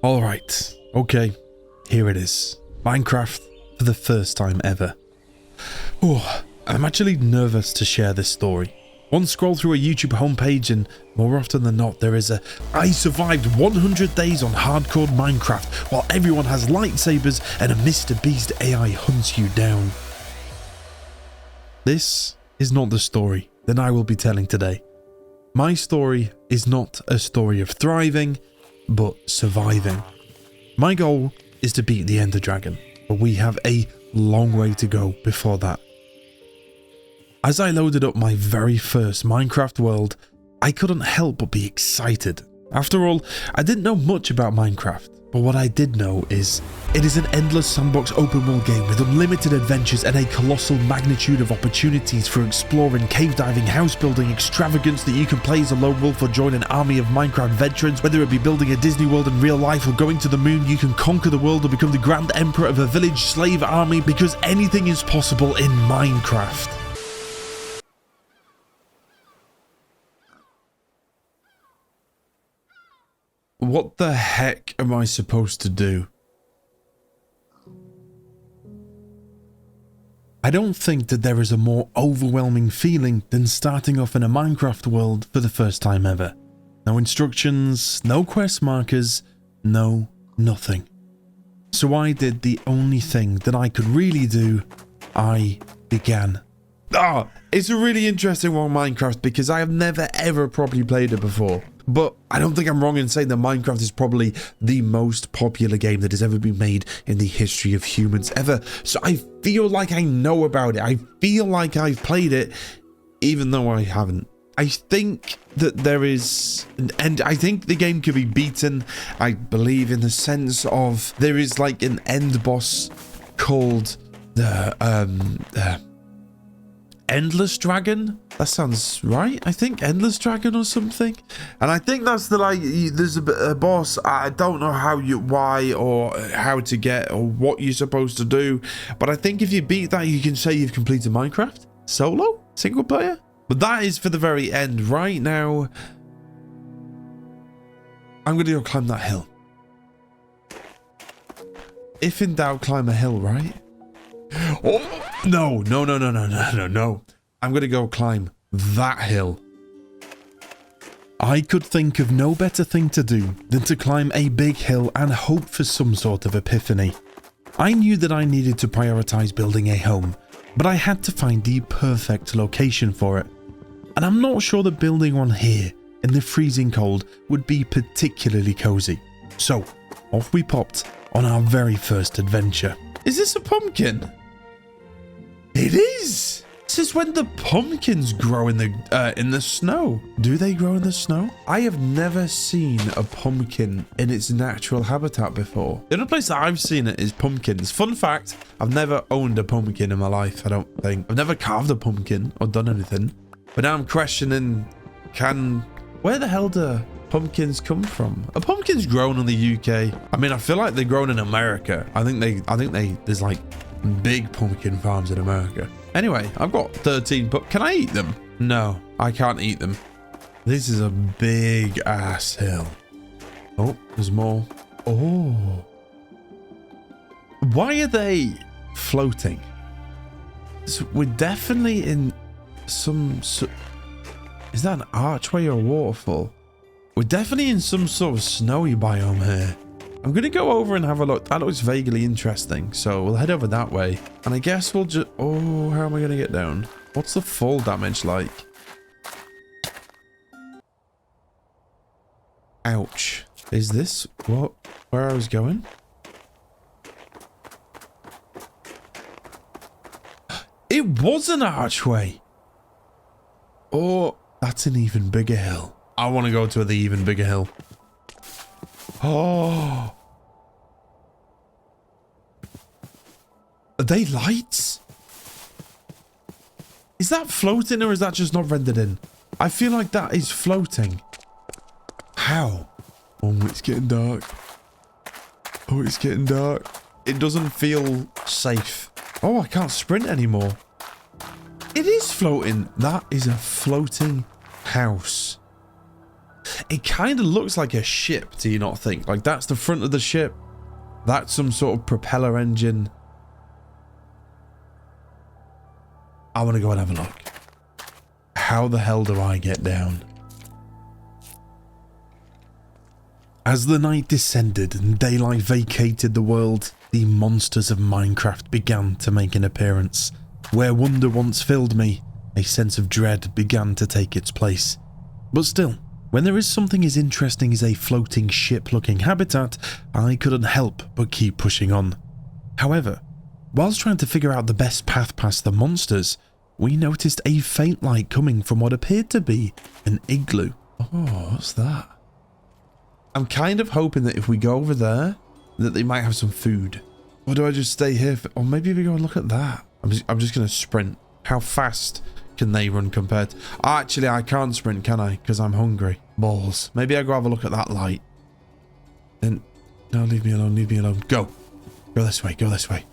Alright, okay, here it is. Minecraft for the first time ever. Oh, I'm actually nervous to share this story. One scroll through a YouTube homepage and more often than not there is a I survived 100 days on hardcore Minecraft while everyone has lightsabers and a Mr. Beast AI hunts you down. This is not the story that I will be telling today. My story is not a story of thriving, but surviving. My goal is to beat the EnderDragon, but we have a long way to go before that. As I loaded up my very first Minecraft world, I couldn't help but be excited. After all, I didn't know much about Minecraft, but what I did know is it is an endless sandbox open world game with unlimited adventures and a colossal magnitude of opportunities for exploring, cave diving, house building, extravagance that you can play as a lone wolf or join an army of Minecraft veterans. Whether it be building a Disney world in real life or going to the moon, you can conquer the world or become the grand emperor of a village slave army, because anything is possible in Minecraft. What the heck am I supposed to do? I don't think that there is a more overwhelming feeling than starting off in a Minecraft world for the first time ever. No instructions, no quest markers, no nothing. So I did the only thing that I could really do. I began. It's a really interesting one, Minecraft, because I have never ever properly played it before. But I don't think I'm wrong in saying that Minecraft is probably the most popular game that has ever been made in the history of humans ever. So I feel like I know about it. I feel like I've played it, even though I haven't. I think that there is an end. I think the game could be beaten, I believe, in the sense of there is like an end boss called the Endless Dragon. That sounds right. I think Endless Dragon or something. And I think that's the there's a boss. I don't know why or how to get or what you're supposed to do. But I think if you beat that, you can say you've completed Minecraft. Solo? Single player? But that is for the very end. Right now, I'm going to go climb that hill. If in doubt, climb a hill, right? Oh, no. I'm going to go climb that hill. I could think of no better thing to do than to climb a big hill and hope for some sort of epiphany. I knew that I needed to prioritize building a home, but I had to find the perfect location for it. And I'm not sure that building one here in the freezing cold would be particularly cozy. So, off we popped on our very first adventure. Is this a pumpkin? It is! This is when the pumpkins grow in the snow. Do they grow in the snow? I have never seen a pumpkin in its natural habitat before. The only place that I've seen it is pumpkins. Fun fact, I've never owned a pumpkin in my life, I don't think. I've never carved a pumpkin or done anything. But now I'm questioning, where the hell do pumpkins come from? Are pumpkins grown in the UK? I mean, I feel like they're grown in America. I think there's like big pumpkin farms in America. Anyway, I've got 13, but can I eat them? No, I can't eat them. This is a big ass hill. Oh, there's more. Oh. Why are they floating? So we're definitely in some... Is that an archway or a waterfall? We're definitely in some sort of snowy biome here. I'm going to go over and have a look. That looks vaguely interesting. So we'll head over that way. And I guess we'll just... Oh, how am I going to get down? What's the fall damage like? Ouch. Is this what? Where I was going? It was an archway. Oh, that's an even bigger hill. I want to go to the even bigger hill. Oh. Are they lights? Is that floating or is that just not rendered in? I feel like that is floating. How? Oh, it's getting dark. Oh, it's getting dark. It doesn't feel safe. Oh, I can't sprint anymore. It is floating. That is a floating house. It kind of looks like a ship, do you not think? Like, that's the front of the ship. That's some sort of propeller engine. I want to go and have a look. How the hell do I get down? As the night descended and daylight vacated the world, the monsters of Minecraft began to make an appearance. Where wonder once filled me, a sense of dread began to take its place. But still, when there is something as interesting as a floating ship-looking habitat, I couldn't help but keep pushing on. However, whilst trying to figure out the best path past the monsters, we noticed a faint light coming from what appeared to be an igloo. Oh, what's that? I'm kind of hoping that if we go over there, that they might have some food. Or do I just stay here? Or maybe we go and look at that. I'm just going to sprint. How fast can they run compared to... Actually, I can't sprint, can I? Because I'm hungry. Balls. Maybe I go have a look at that light. Then... No, leave me alone, leave me alone. Go. Go this way, go this way.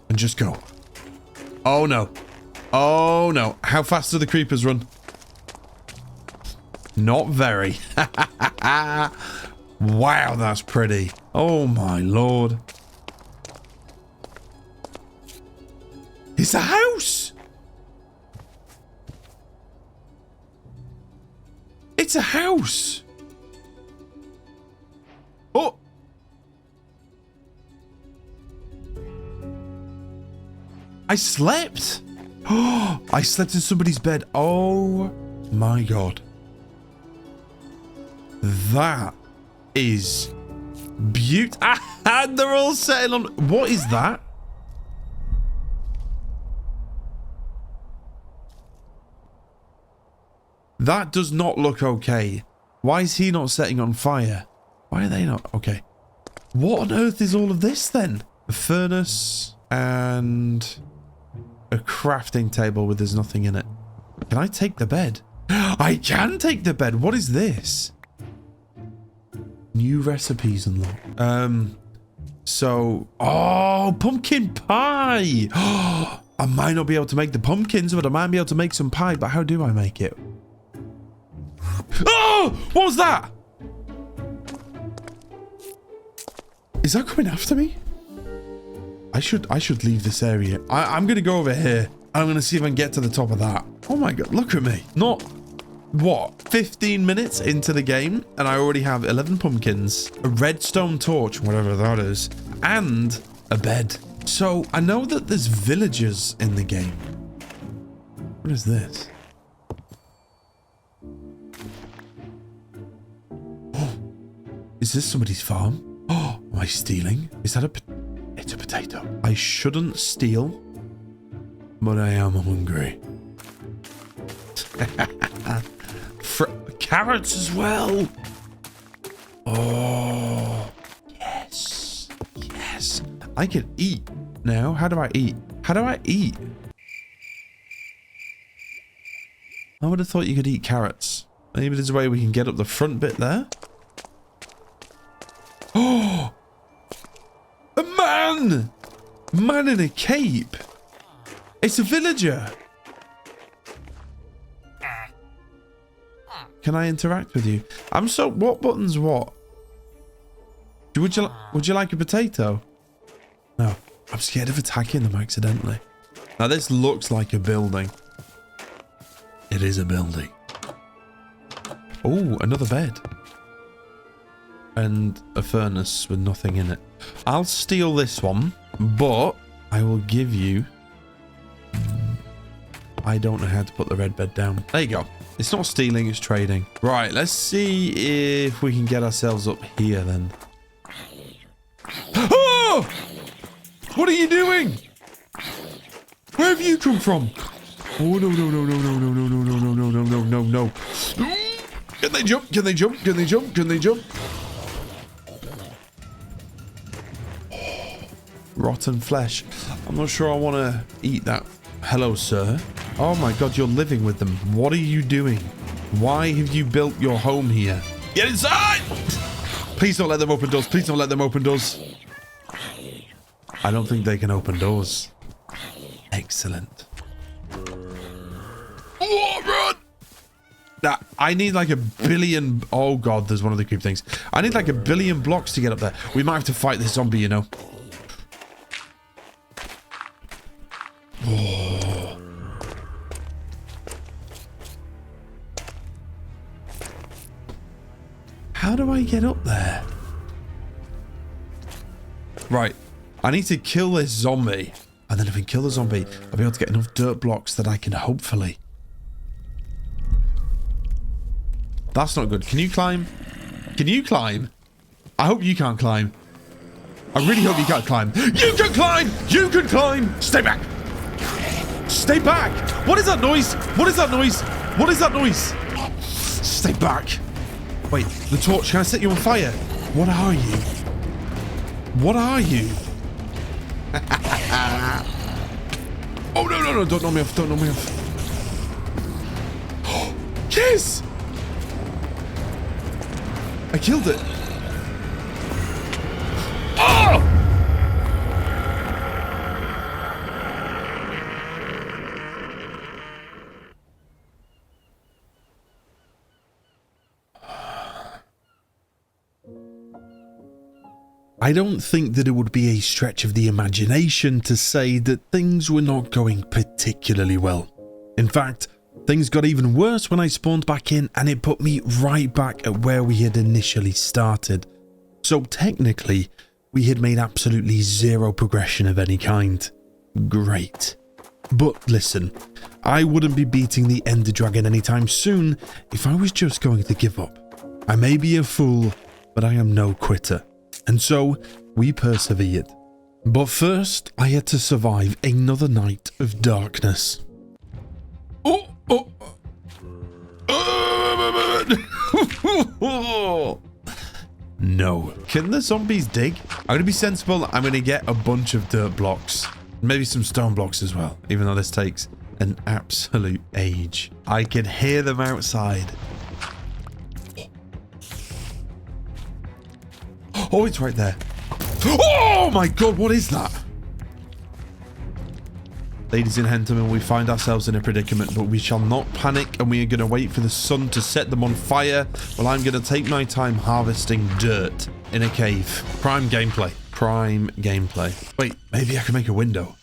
And just go. Oh, no. Oh, no. How fast do the creepers run? Not very. Wow, that's pretty. Oh, my lord. It's a house. It's a house. Oh. I slept. Oh, I slept in somebody's bed. Oh my god. That is beautiful. Ah, they're all setting on. What is that? That does not look okay. Why is he not setting on fire? Why are they not? Okay. What on earth is all of this then? A furnace and a crafting table where there's nothing in it. Can I take the bed? I can take the bed. What is this? New recipes unlocked. So, oh, pumpkin pie. I might not be able to make the pumpkins, but I might be able to make some pie. But how do I make it? Oh, what was that? Is that coming after me? I should leave this area. I'm gonna go over here. I'm gonna see if I can get to the top of that. Oh my god, look at me. Not what, 15 minutes into the game and I already have 11 pumpkins, a redstone torch, whatever that is, and a bed. So I know that there's villagers in the game. What is this? Is this somebody's farm? Oh, am I stealing? Is that it's a potato. I shouldn't steal, but I am hungry. Carrots as well. Oh, yes. Yes. I can eat now. How do I eat? How do I eat? I would have thought you could eat carrots. Maybe there's a way we can get up the front bit there. Oh! A man! Man in a cape. It's a villager. Can I interact with you? I'm so... What buttons what? Would you like a potato? No. I'm scared of attacking them accidentally. Now this looks like a building. It is a building. Oh, another bed. And a furnace with nothing in it. I'll steal this one, but I will give you... I don't know how to put the red bed down. There you go. It's not stealing, it's trading. Right, let's see if we can get ourselves up here then. Oh! What are you doing? Where have you come from? Oh, no, no, no, no, no, no, no, no, no, no, no, no, no, no. Can they jump? Can they jump? Can they jump? Can they jump? Rotten flesh. I'm not sure I want to eat that. Hello, sir. Oh my god, you're living with them. What are you doing? Why have you built your home here? Get inside! Please don't let them open doors. Please don't let them open doors. I don't think they can open doors. Excellent. Oh, run! I need like a billion. Oh god, there's one of the creep things. I need like a billion blocks to get up there. We might have to fight this zombie, you know. Oh. How do I get up there? Right. I need to kill this zombie. And then if we kill the zombie, I'll be able to get enough dirt blocks that I can hopefully... That's not good. Can you climb? Can you climb? I hope you can't climb. I really hope you can't climb. You can climb! You can climb! Stay back! Stay back! What is that noise? What is that noise? What is that noise? Stay back. Wait, the torch. Can I set you on fire? What are you? What are you? Oh, no, no, no. Don't knock me off. Don't knock me off. Yes! I killed it. Oh! I don't think that it would be a stretch of the imagination to say that things were not going particularly well. In fact, things got even worse when I spawned back in and it put me right back at where we had initially started. So technically, we had made absolutely zero progression of any kind. Great. But listen, I wouldn't be beating the EnderDragon anytime soon if I was just going to give up. I may be a fool, but I am no quitter. And so, we persevered. But first, I had to survive another night of darkness. Oh! No. Can the zombies dig? I'm going to be sensible. I'm going to get a bunch of dirt blocks. Maybe some stone blocks as well, even though this takes an absolute age. I can hear them outside. Oh, it's right there. Oh my god, what is that? Ladies and gentlemen, we find ourselves in a predicament, but we shall not panic and we are going to wait for the sun to set them on fire while I'm going to take my time harvesting dirt in a cave. Prime gameplay. Prime gameplay. Wait, maybe I can make a window.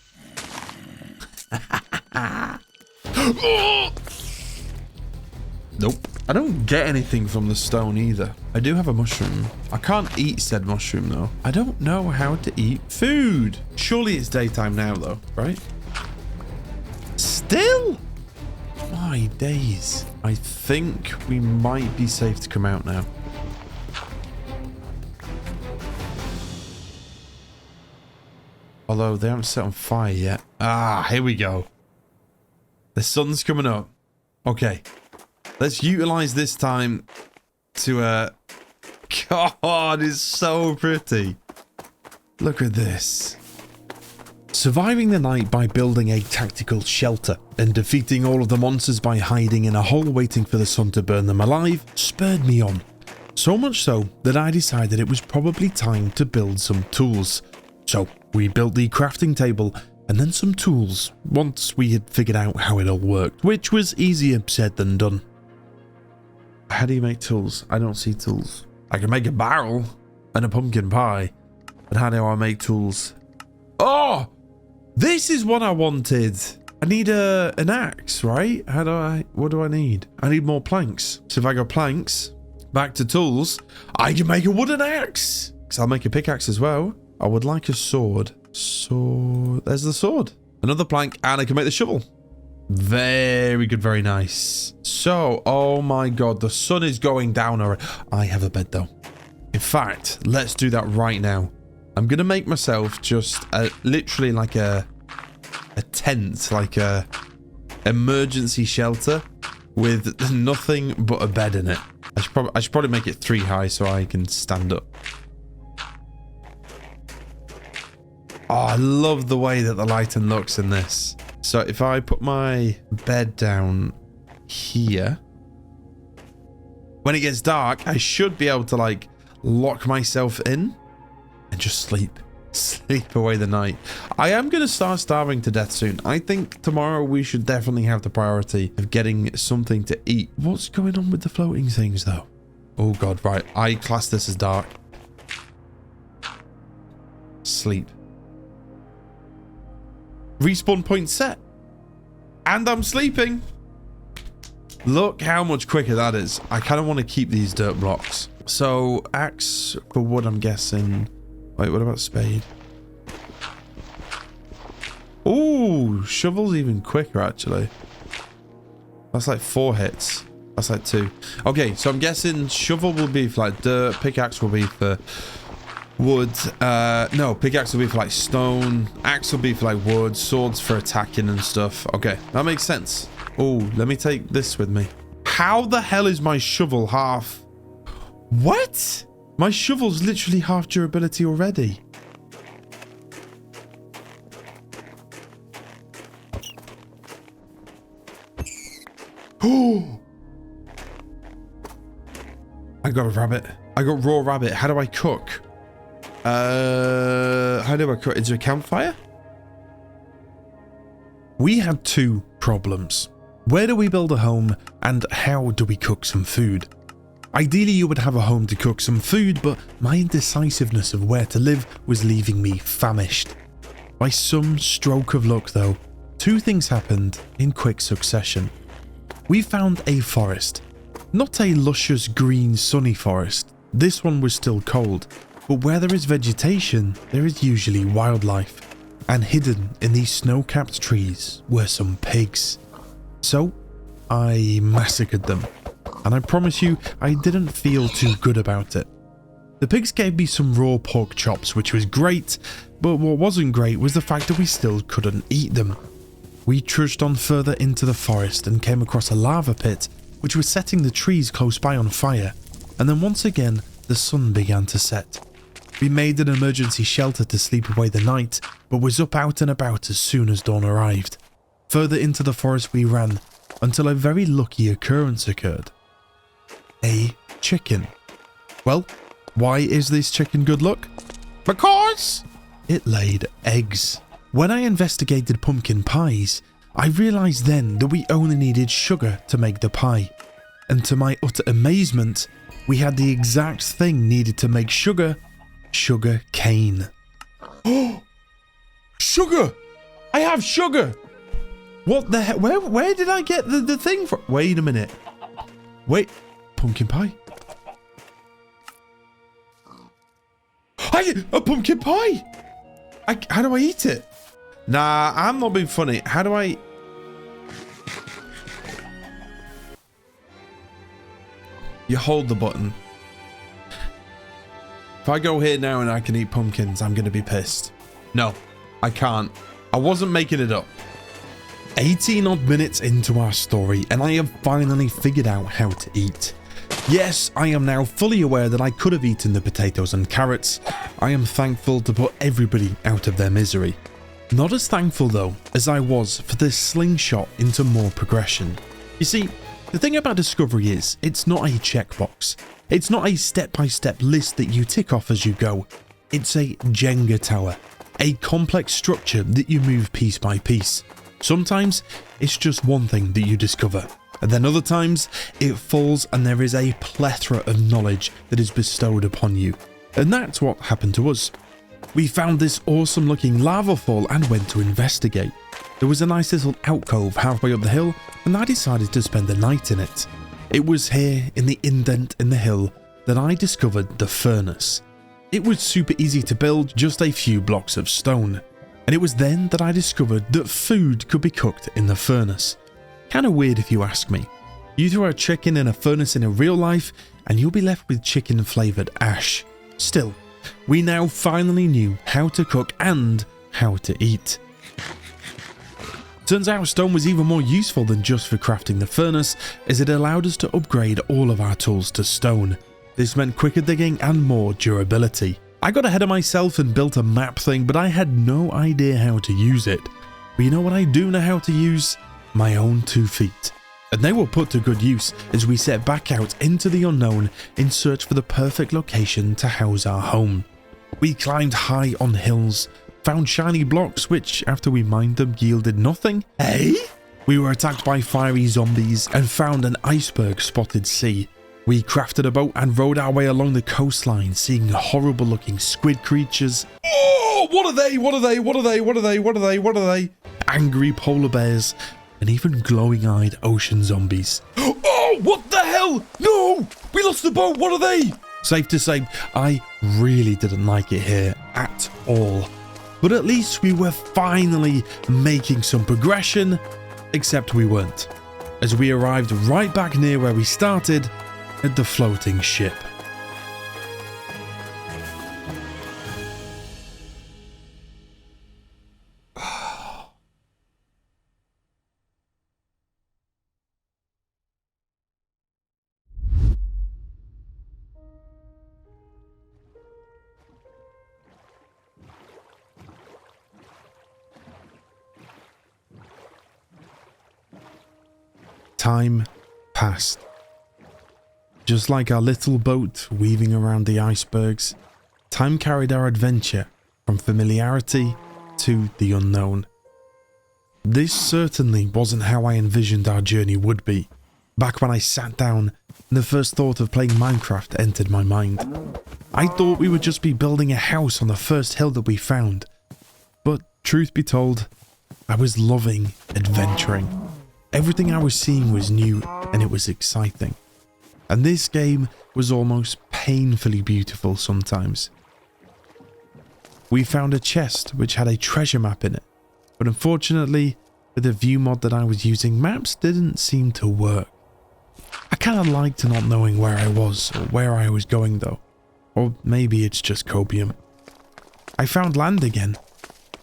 Nope. I don't get anything from the stone either. I do have a mushroom. I can't eat said mushroom though. I don't know how to eat food. Surely it's daytime now though, right? Still? My days. I think we might be safe to come out now. Although they haven't set on fire yet. Ah, here we go. The sun's coming up. Okay. Let's utilize this time to, God, it's so pretty. Look at this. Surviving the night by building a tactical shelter and defeating all of the monsters by hiding in a hole waiting for the sun to burn them alive spurred me on. So much so that I decided it was probably time to build some tools. So we built the crafting table and then some tools once we had figured out how it all worked, which was easier said than done. How do you make tools? I don't see tools. I can make a barrel and a pumpkin pie, but how do I make tools? Oh, this is what I wanted. I need an axe, right? What do I need? I need more planks. So if I go planks, back to tools, I can make a wooden axe. Because I'll make a pickaxe as well. I would like a sword. Sword. There's the sword. Another plank, and I can make the shovel. Very good, very nice. So, oh my god, the sun is going down already. I have a bed though. In fact, let's do that right now. I'm gonna make myself just literally like a tent, like a emergency shelter with nothing but a bed in it. I should probably make it 3 high so I can stand up. Oh, I love the way that the lighting looks in this. So if I put my bed down here, when it gets dark, I should be able to like lock myself in and just sleep. Sleep away the night. I am going to start starving to death soon. I think tomorrow we should definitely have the priority of getting something to eat. What's going on with the floating things though? Oh god, right. I class this as dark. Sleep. Respawn point set. And I'm sleeping. Look how much quicker that is. I kind of want to keep these dirt blocks. So, axe for wood, I'm guessing. Wait, what about spade? Ooh, shovel's even quicker, actually. That's like 4 hits. That's like 2. Okay, so I'm guessing shovel will be for like dirt. Pickaxe will be for wood. No, pickaxe will be for like stone. Axe will be for like wood. Swords for attacking and stuff. Okay, that makes sense. Oh, let me take this with me. How the hell is my shovel half? What? My shovel's literally half durability already. Oh! I got a rabbit. I got raw rabbit. How do I cook? How do I cook? Is there a campfire? We had 2 problems. Where do we build a home and how do we cook some food? Ideally, you would have a home to cook some food, but my indecisiveness of where to live was leaving me famished. By some stroke of luck though, 2 things happened in quick succession. We found a forest. Not a luscious green sunny forest, this one was still cold, but where there is vegetation, there is usually wildlife. And hidden in these snow-capped trees were some pigs. So, I massacred them. And I promise you, I didn't feel too good about it. The pigs gave me some raw pork chops, which was great, but what wasn't great was the fact that we still couldn't eat them. We trudged on further into the forest and came across a lava pit, which was setting the trees close by on fire, and then once again, the sun began to set. We made an emergency shelter to sleep away the night, but was up out and about as soon as dawn arrived. Further into the forest we ran, until a very lucky occurrence occurred. A chicken. Well, why is this chicken good luck? Because it laid eggs. When I investigated pumpkin pies, I realised then that we only needed sugar to make the pie. And to my utter amazement, we had the exact thing needed to make sugar cane. Oh! Sugar! I have sugar! What the heck? Where did I get the thing from? Wait a minute. Wait. Pumpkin pie? A pumpkin pie! How do I eat it? Nah, I'm not being funny. How do I... You hold the button. If I go here now and I can eat pumpkins, I'm going to be pissed. No, I can't. I wasn't making it up. 18 odd minutes into our story and I have finally figured out how to eat. Yes, I am now fully aware that I could have eaten the potatoes and carrots. I am thankful to put everybody out of their misery. Not as thankful though as I was for this slingshot into more progression. You see, the thing about discovery is, it's not a checkbox. It's not a step-by-step list that you tick off as you go. It's a Jenga tower, a complex structure that you move piece by piece. Sometimes it's just one thing that you discover, and then other times it falls and there is a plethora of knowledge that is bestowed upon you. And that's what happened to us. We found this awesome looking lava fall and went to investigate. There was a nice little alcove halfway up the hill and I decided to spend the night in it. It was here in the indent in the hill that I discovered the furnace. It was super easy to build, just a few blocks of stone. And it was then that I discovered that food could be cooked in the furnace. Kinda weird if you ask me. You throw a chicken in a furnace in a real life and you'll be left with chicken flavoured ash. Still, we now finally knew how to cook and how to eat. Turns out stone was even more useful than just for crafting the furnace, as it allowed us to upgrade all of our tools to stone. This meant quicker digging and more durability. I got ahead of myself and built a map thing, but I had no idea how to use it. But you know what I do know how to use? My own 2 feet. And they were put to good use as we set back out into the unknown in search for the perfect location to house our home. We climbed high on hills, found shiny blocks which, after we mined them, yielded nothing. Hey? We were attacked by fiery zombies and found an iceberg-spotted sea. We crafted a boat and rowed our way along the coastline, seeing horrible looking squid creatures. Oh, what are they? What are they? What are they? What are they? What are they? What are they? Angry polar bears and even glowing-eyed ocean zombies. Oh, what the hell? No! We lost the boat. What are they? Safe to say, I really didn't like it here at all. But at least we were finally making some progression, except we weren't, as we arrived right back near where we started, at the floating ship. Time passed. Just like our little boat weaving around the icebergs, time carried our adventure from familiarity to the unknown. This certainly wasn't how I envisioned our journey would be. Back when I sat down and the first thought of playing Minecraft entered my mind. I thought we would just be building a house on the first hill that we found. But truth be told, I was loving adventuring. Everything I was seeing was new and it was exciting. And this game was almost painfully beautiful sometimes. We found a chest which had a treasure map in it, but unfortunately, with the view mod that I was using, maps didn't seem to work. I kind of liked not knowing where I was or where I was going though. Or maybe it's just copium. I found land again.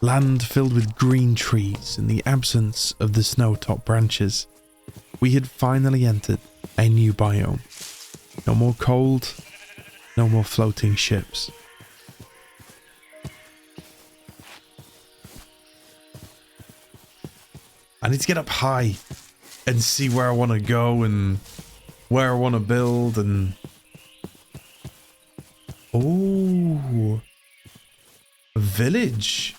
Land filled with green trees in the absence of the snow-topped branches. We had finally entered a new biome. No more cold, no more floating ships. I need to get up high and see where I want to go and where I want to build and... Oh, a village.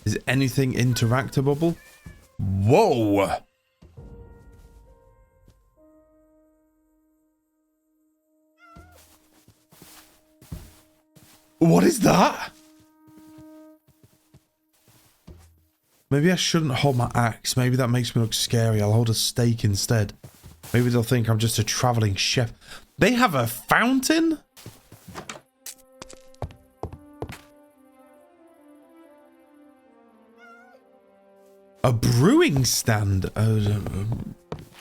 Is anything interactable? Whoa! What is that? Maybe I shouldn't hold my axe. Maybe that makes me look scary. I'll hold a stake instead. Maybe they'll think I'm just a traveling chef. They have a fountain? A brewing stand? Oh,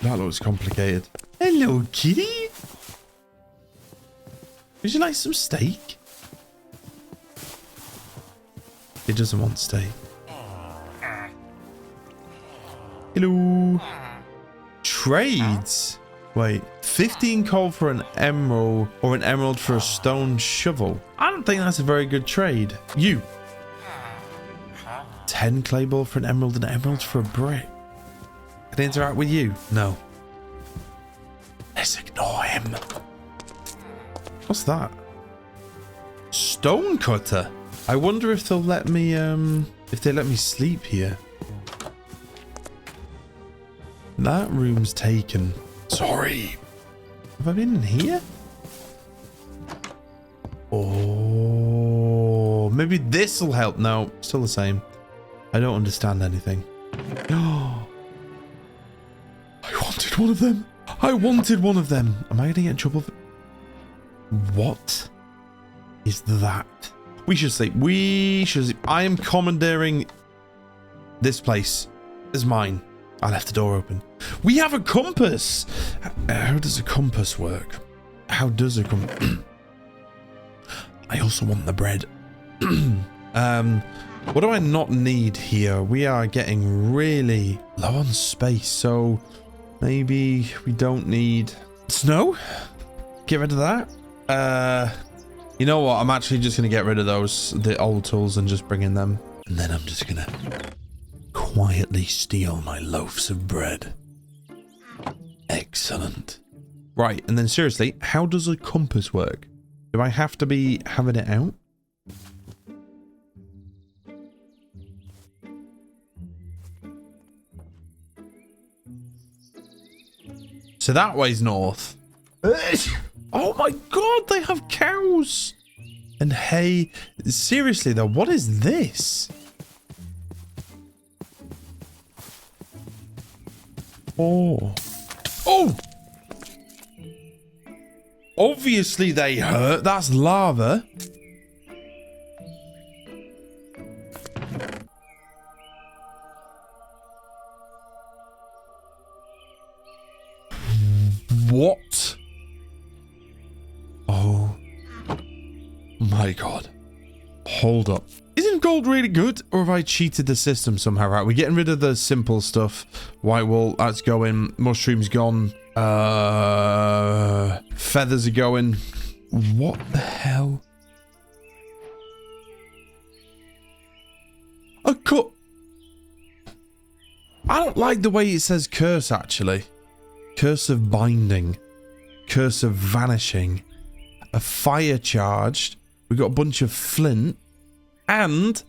that looks complicated. Hello, kitty. Would you like some steak? It doesn't want steak. Hello. Trades. Wait, 15 coal for an emerald or an emerald for a stone shovel. I don't think that's a very good trade. You. 10 clay ball for an emerald and emeralds for a brick. Can I interact with you? No. Let's ignore him. What's that? Stone cutter. I wonder if they'll let me, if they let me sleep here. That room's taken. Sorry. Have I been in here? Oh, maybe this will help. No, still the same. I don't understand anything. Oh, I wanted one of them. I wanted one of them. Am I going to get in trouble? What is that? We should sleep. We should sleep. I am commandeering this place. It's mine. I left the door open. We have a compass. How does a compass work? How does a compass... I also want the bread. What do I not need here? We are getting really low on space, so maybe we don't need snow. Get rid of that. You know what? I'm actually just going to get rid of those, the old tools, and just bring in them. And then I'm just going to quietly steal my loaves of bread. Excellent. Right, and then seriously, how does a compass work? Do I have to be having it out? So that way's north. Oh my god, they have cows! And hay. Seriously though, what is this? Oh. Oh! Obviously they hurt. That's lava. What? Oh my god. Hold up. Isn't gold really good? Or have I cheated the system somehow? Right, we're getting rid of the simple stuff. White wool, that's going. Mushrooms gone. Feathers are going. What the hell? A cut. I don't like the way it says curse, actually. Curse of binding. Curse of vanishing. A fire charged. We got a bunch of flint. And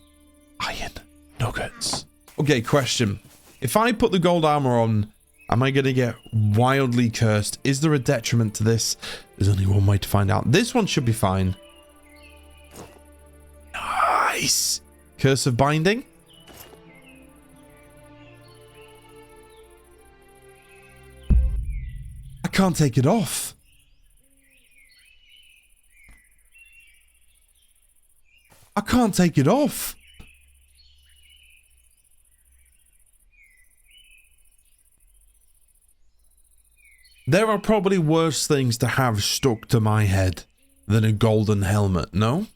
iron nuggets. Okay, question. If I put the gold armor on, am I going to get wildly cursed? Is there a detriment to this? There's only one way to find out. This one should be fine. Nice. Curse of binding. I can't take it off. I can't take it off. There are probably worse things to have stuck to my head than a golden helmet, no?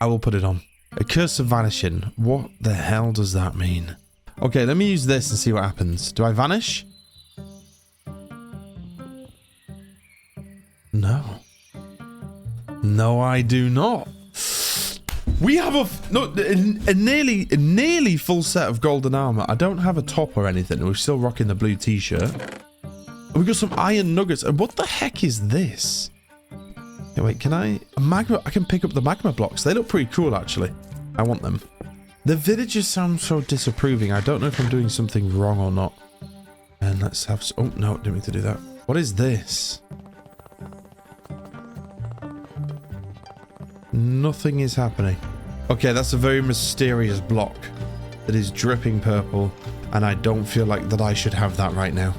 I will put it on. A curse of vanishing. What the hell does that mean? Okay, let me use this and see what happens. Do I vanish? No. No, I do not. We have a nearly full set of golden armor. I don't have a top or anything. We're still rocking the blue t-shirt. We've got some iron nuggets. And what the heck is this? Okay, wait, can I... magma? I can pick up the magma blocks. They look pretty cool, actually. I want them. The villagers sound so disapproving. I don't know if I'm doing something wrong or not. And let's have... oh, no, didn't mean to do that. What is this? Nothing is happening. Okay, that's a very mysterious block that is dripping purple, and I don't feel like that I should have that right now.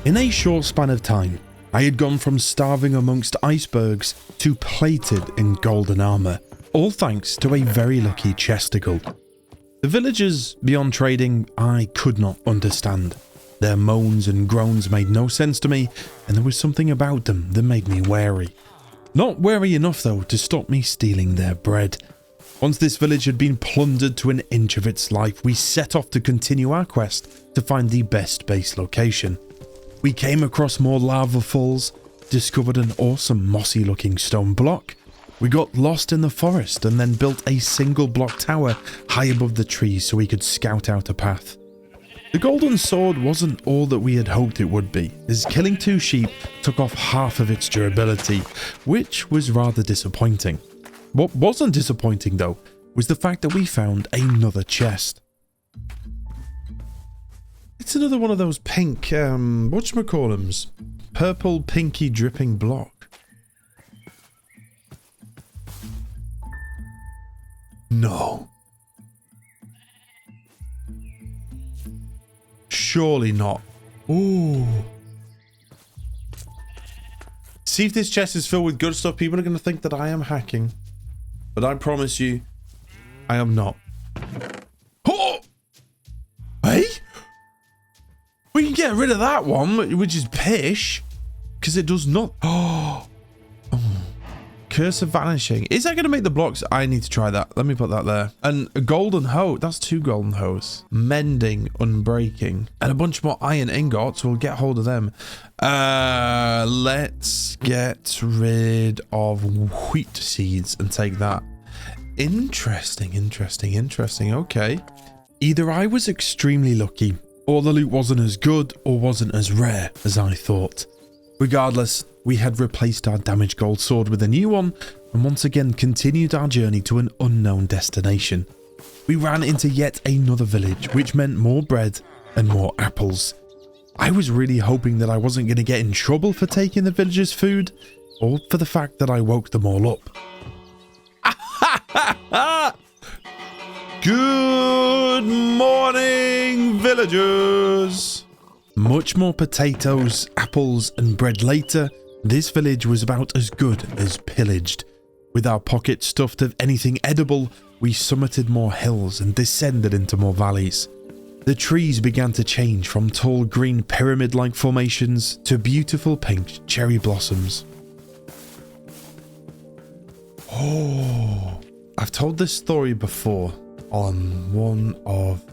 In a short span of time, I had gone from starving amongst icebergs to plated in golden armor, all thanks to a very lucky chest of gold. The villagers, beyond trading, I could not understand. Their moans and groans made no sense to me, and there was something about them that made me wary. Not wary enough, though, to stop me stealing their bread. Once this village had been plundered to an inch of its life, we set off to continue our quest to find the best base location. We came across more lava falls, discovered an awesome mossy looking stone block. We got lost in the forest and then built a single block tower high above the trees so we could scout out a path. The golden sword wasn't all that we had hoped it would be, as killing 2 sheep took off half of its durability, which was rather disappointing. What wasn't disappointing though, was the fact that we found another chest. It's another one of those pink, whatchamacallums? Purple pinky dripping block. No. Surely not. Ooh. See if this chest is filled with good stuff. People are going to think that I am hacking. But I promise you, I am not. Oh! Hey? We can get rid of that one, which is pish. Because it does not... Oh! Curse of vanishing. Is that going to make the blocks? I need to try that. Let me put that there. And a golden hoe. That's 2 golden hoes. Mending, unbreaking. And a bunch more iron ingots. We'll get hold of them. Let's get rid of wheat seeds and take that. Interesting. Okay. Either I was extremely lucky or the loot wasn't as good or wasn't as rare as I thought. Regardless, we had replaced our damaged gold sword with a new one and once again continued our journey to an unknown destination. We ran into yet another village, which meant more bread and more apples. I was really hoping that I wasn't going to get in trouble for taking the villagers' food, or for the fact that I woke them all up. Good morning, villagers! Much more potatoes, apples and bread later, this village was about as good as pillaged. With our pockets stuffed of anything edible, we summited more hills and descended into more valleys. The trees began to change from tall green pyramid-like formations to beautiful pink cherry blossoms. Oh, I've told this story before on one of,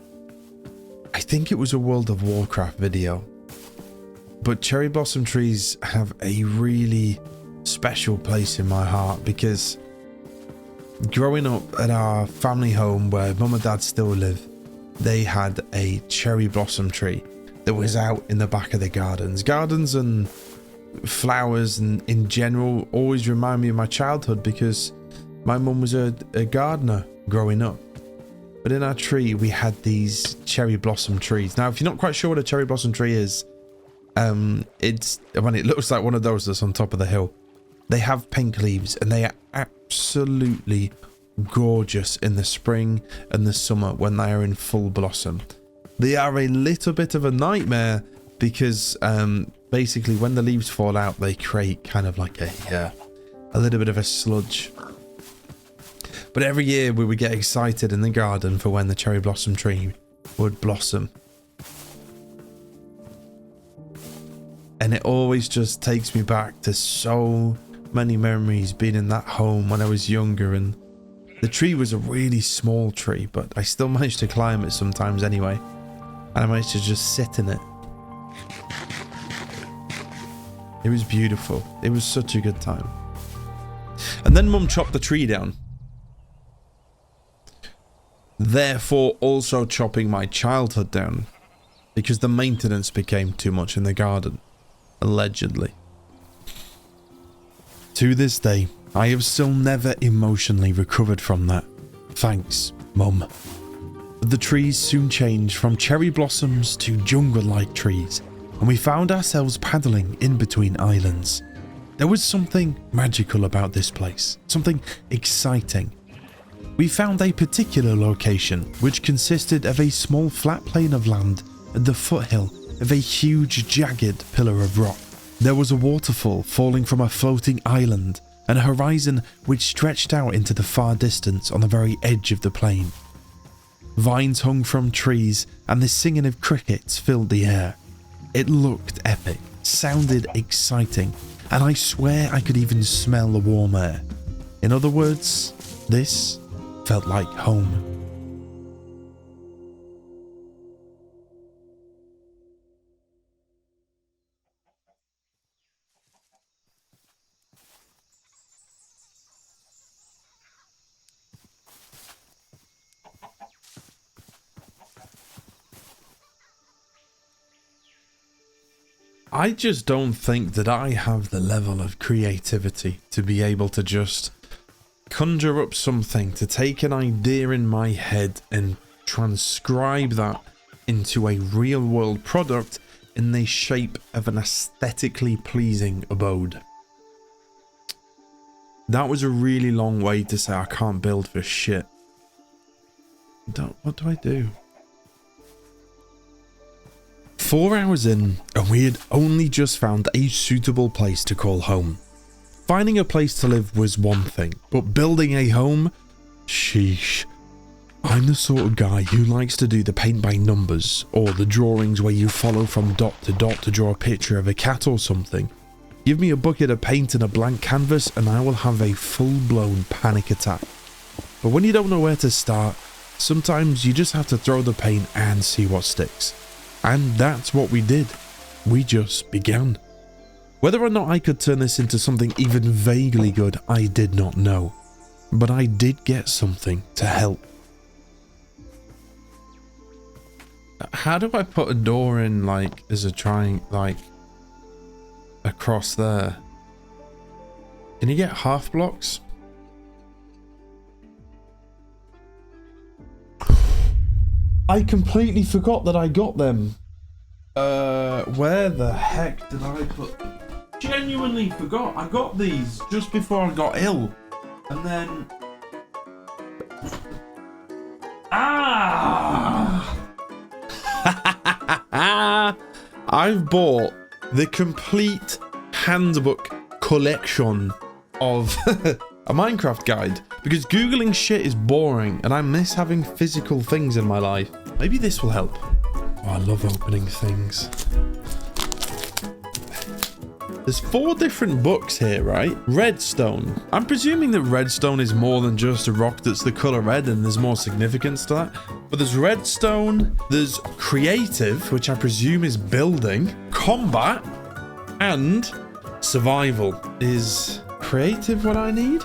I think it was a World of Warcraft video, but cherry blossom trees have a really special place in my heart because growing up at our family home where mum and dad still live, they had a cherry blossom tree that was out in the back of the gardens. Gardens and flowers and in general always remind me of my childhood because my mum was a gardener growing up. But in our tree we had these cherry blossom trees. Now if you're not quite sure what a cherry blossom tree is, it looks like one of those that's on top of the hill. They have pink leaves and they are absolutely gorgeous in the spring and the summer when they are in full blossom. They are a little bit of a nightmare because basically when the leaves fall out they create kind of like a little bit of a sludge. But every year we would get excited in the garden for when the cherry blossom tree would blossom. And it always just takes me back to so many memories being in that home when I was younger, and the tree was a really small tree, but I still managed to climb it sometimes anyway, and I managed to just sit in it. It was beautiful. It was such a good time. And then mum chopped the tree down, therefore also chopping my childhood down because the maintenance became too much in the garden, allegedly. To this day, I have still never emotionally recovered from that. Thanks, Mum. But the trees soon changed from cherry blossoms to jungle-like trees, and we found ourselves paddling in between islands. There was something magical about this place, something exciting. We found a particular location which consisted of a small flat plain of land at the foothill of a huge jagged pillar of rock. There was a waterfall falling from a floating island and a horizon which stretched out into the far distance on the very edge of the plain. Vines hung from trees and the singing of crickets filled the air. It looked epic, sounded exciting, and I swear I could even smell the warm air. In other words, this felt like home. I just don't think that I have the level of creativity to be able to just conjure up something, to take an idea in my head and transcribe that into a real world product in the shape of an aesthetically pleasing abode. That was a really long way to say I can't build for shit. What do I do? 4 hours in, and we had only just found a suitable place to call home. Finding a place to live was one thing, but building a home? Sheesh. I'm the sort of guy who likes to do the paint by numbers, or the drawings where you follow from dot to draw a picture of a cat or something. Give me a bucket of paint and a blank canvas and I will have a full-blown panic attack. But when you don't know where to start, sometimes you just have to throw the paint and see what sticks. And that's what we did. We just began. Whether or not I could turn this into something even vaguely good, I did not know. But I did get something to help. How do I put a door in, like, as a triangle, like, across there? Can you get half blocks? I completely forgot that I got them. Where the heck did I put them? Genuinely forgot. I got these just before I got ill. And then... I've bought the complete handbook collection of a Minecraft guide because Googling shit is boring and I miss having physical things in my life. Maybe this will help. Oh, I love opening things. There's 4 different books here, right? Redstone. I'm presuming that redstone is more than just a rock that's the color red and there's more significance to that. But there's redstone, there's creative, which I presume is building, combat, and survival. Is creative what I need?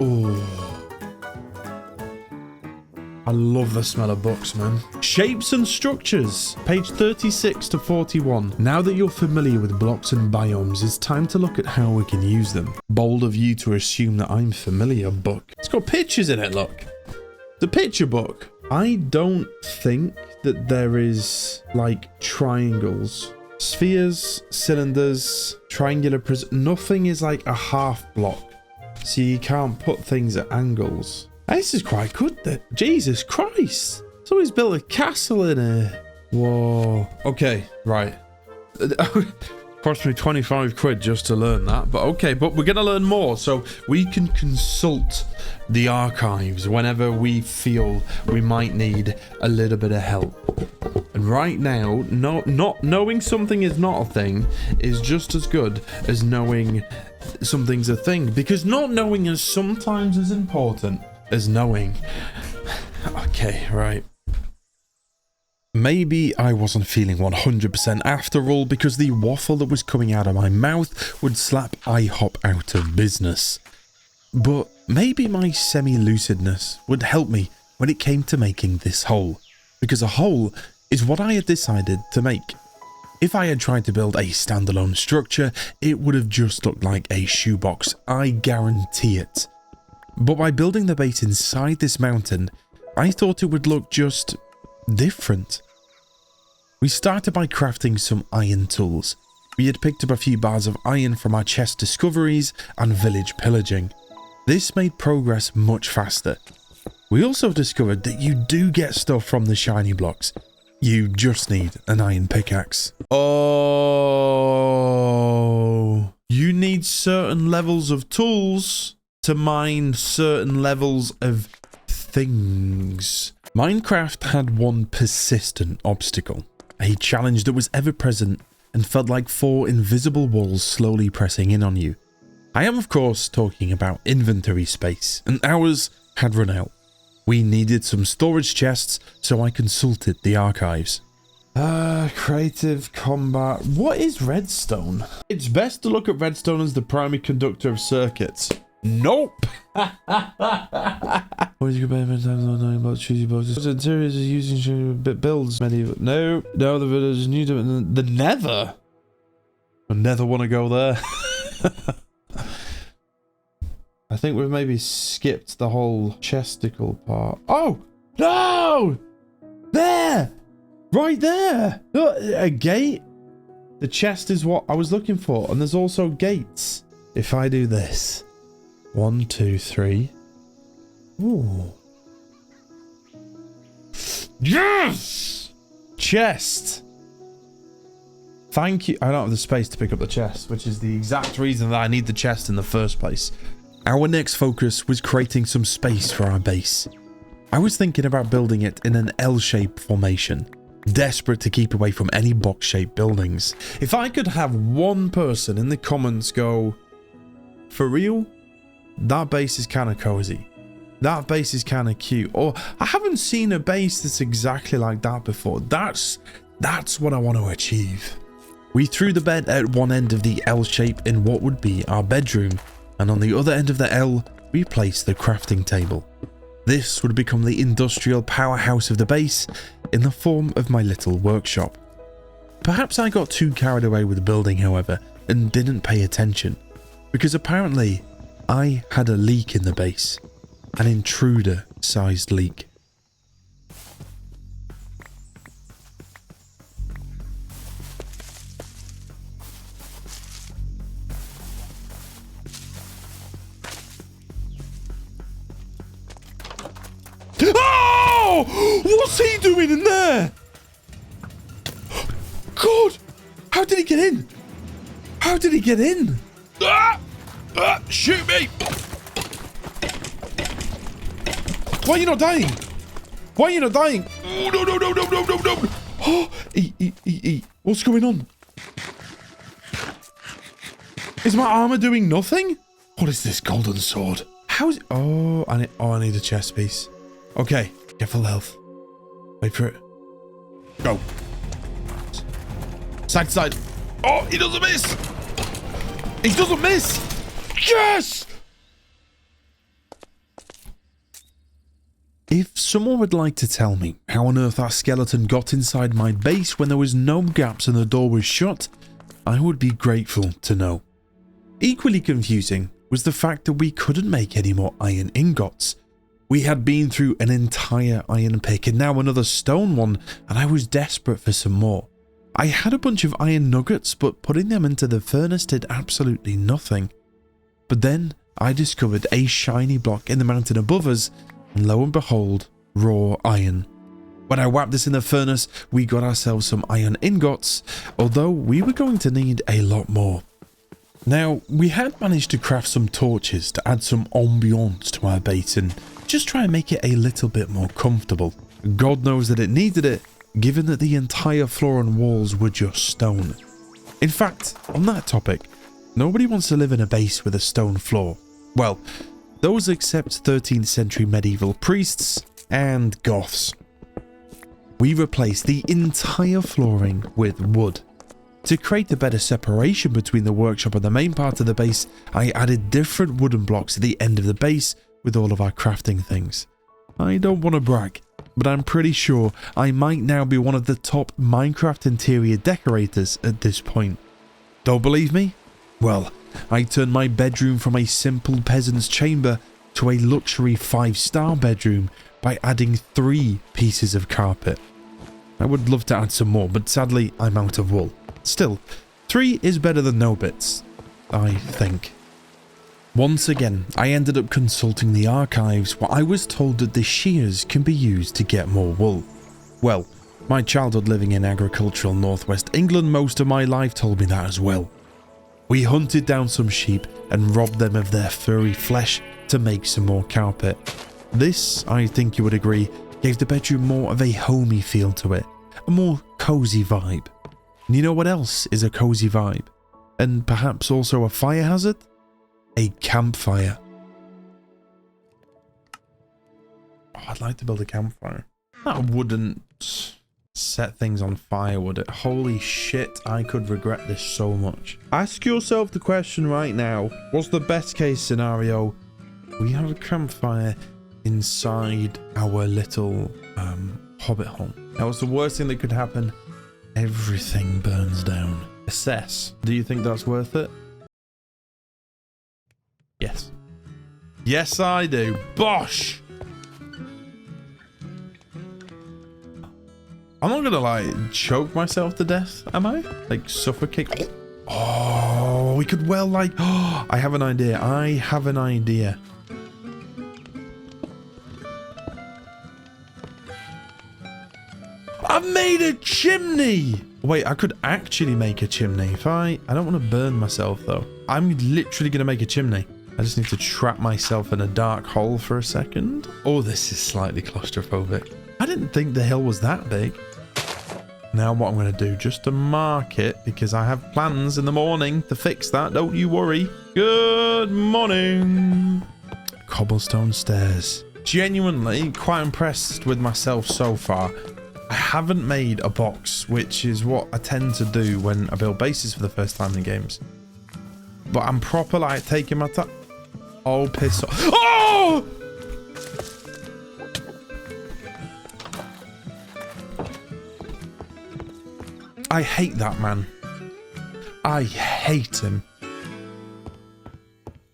Ooh. I love the smell of books, man. Shapes and structures, page 36 to 41. Now that you're familiar with blocks and biomes, it's time to look at how we can use them. Bold of you to assume that I'm familiar, book. It's got pictures in it, look. The picture book. I don't think that there is, like, triangles. Spheres, cylinders, triangular prism. Nothing is like a half block. So you can't put things at angles. This is quite good then. Jesus Christ. Somebody's built a castle in here. Whoa. Okay, right. Cost me 25 quid just to learn that. But okay, but we're going to learn more. So we can consult the archives whenever we feel we might need a little bit of help. And right now, not knowing something is not a thing is just as good as knowing something's a thing. Because not knowing is sometimes as important as knowing. Okay, right. Maybe I wasn't feeling 100% after all because the waffle that was coming out of my mouth would slap IHOP out of business. But maybe my semi-lucidness would help me when it came to making this hole. Because a hole is what I had decided to make. If I had tried to build a standalone structure, it would have just looked like a shoebox, I guarantee it. But by building the base inside this mountain, I thought it would look just different. We started by crafting some iron tools. We had picked up a few bars of iron from our chest discoveries and village pillaging. This made progress much faster. We also discovered that you do get stuff from the shiny blocks. You just need an iron pickaxe. Oh, you need certain levels of tools to mine certain levels of things. Minecraft had one persistent obstacle, a challenge that was ever present and felt like 4 invisible walls slowly pressing in on you. I am of course talking about inventory space, and ours had run out. We needed some storage chests, so I consulted the archives. Creative combat. What is redstone? It's best to look at redstone as the primary conductor of circuits. Nope. What is your benefit about choosy boxes? Interiors is using builds medieval. No, the village new to the nether. I never want to go there. I think we've maybe skipped the whole chesticle part. Oh no! There, right there. Look, a gate. The chest is what I was looking for, and there's also gates. If I do this. 1, 2, 3. Ooh. Yes! Chest. Thank you. I don't have the space to pick up the chest, which is the exact reason that I need the chest in the first place. Our next focus was creating some space for our base. I was thinking about building it in an L-shaped formation, desperate to keep away from any box-shaped buildings. If I could have one person in the comments go, for real? That base is kind of cozy. That base is kind of cute. Or I haven't seen a base that's exactly like that before. That's what I want to achieve. We threw the bed at one end of the L shape in what would be our bedroom, and on the other end of the L, we placed the crafting table. This would become the industrial powerhouse of the base in the form of my little workshop. Perhaps I got too carried away with the building, however, and didn't pay attention, because apparently I had a leak in the base, an intruder-sized leak. Oh! What's he doing in there? God! How did he get in? How did he get in? Ah! Ah! Shoot me! Why are you not dying? Why are you not dying? Oh, no, no, no, no, no, no, no. Oh, eat. What's going on? Is my armor doing nothing? What is this golden sword? How is it? Oh, I need a chest piece. Okay, get full health. Wait for it. Go. Side to side. Oh, he doesn't miss. He doesn't miss. Yes! If someone would like to tell me how on earth that skeleton got inside my base when there was no gaps and the door was shut, I would be grateful to know. Equally confusing was the fact that we couldn't make any more iron ingots. We had been through an entire iron pick and now another stone one, and I was desperate for some more. I had a bunch of iron nuggets, but putting them into the furnace did absolutely nothing. But then I discovered a shiny block in the mountain above us, and lo and behold, raw iron. When I whacked this in the furnace, we got ourselves some iron ingots, although we were going to need a lot more. Now, we had managed to craft some torches to add some ambiance to our base and just try and make it a little bit more comfortable. God knows that it needed it, given that the entire floor and walls were just stone. In fact, on that topic, nobody wants to live in a base with a stone floor. Well, those except 13th century medieval priests and goths. We replaced the entire flooring with wood. To create a better separation between the workshop and the main part of the base, I added different wooden blocks at the end of the base with all of our crafting things. I don't want to brag, but I'm pretty sure I might now be one of the top Minecraft interior decorators at this point. Don't believe me? Well, I turned my bedroom from a simple peasant's chamber to a luxury 5-star bedroom by adding 3 pieces of carpet. I would love to add some more, but sadly I'm out of wool. Still, 3 is better than no bits, I think. Once again, I ended up consulting the archives where I was told that the shears can be used to get more wool. Well, my childhood living in agricultural northwest England most of my life told me that as well. We hunted down some sheep and robbed them of their furry flesh to make some more carpet. This, I think you would agree, gave the bedroom more of a homey feel to it, a more cozy vibe. And you know what else is a cozy vibe? And perhaps also a fire hazard? A campfire. Oh, I'd like to build a campfire. That wouldn't set things on fire, would it? Holy shit, I could regret this so much. Ask yourself the question right now. What's the best case scenario? We have a campfire inside our little hobbit home. Now, what's the worst thing that could happen? Everything burns down. Assess. Do you think that's worth it? Yes. Yes, I do. Bosh! I'm not gonna, like, choke myself to death, am I? Like, suffocate. Oh, we could well, like... Oh, I have an idea. I have an idea. I've made a chimney! Wait, I could actually make a chimney if I don't want to burn myself, though. I'm literally gonna make a chimney. I just need to trap myself in a dark hole for a second. Oh, this is slightly claustrophobic. I didn't think the hill was that big. Now what I'm going to do, just to mark it, because I have plans in the morning to fix that, don't you worry. Good morning. Cobblestone stairs. Genuinely quite impressed with myself so far. I haven't made a box, which is what I tend to do when I build bases for the first time in games. But I'm proper like taking my time. Oh, piss off. Oh! I hate that man. I hate him.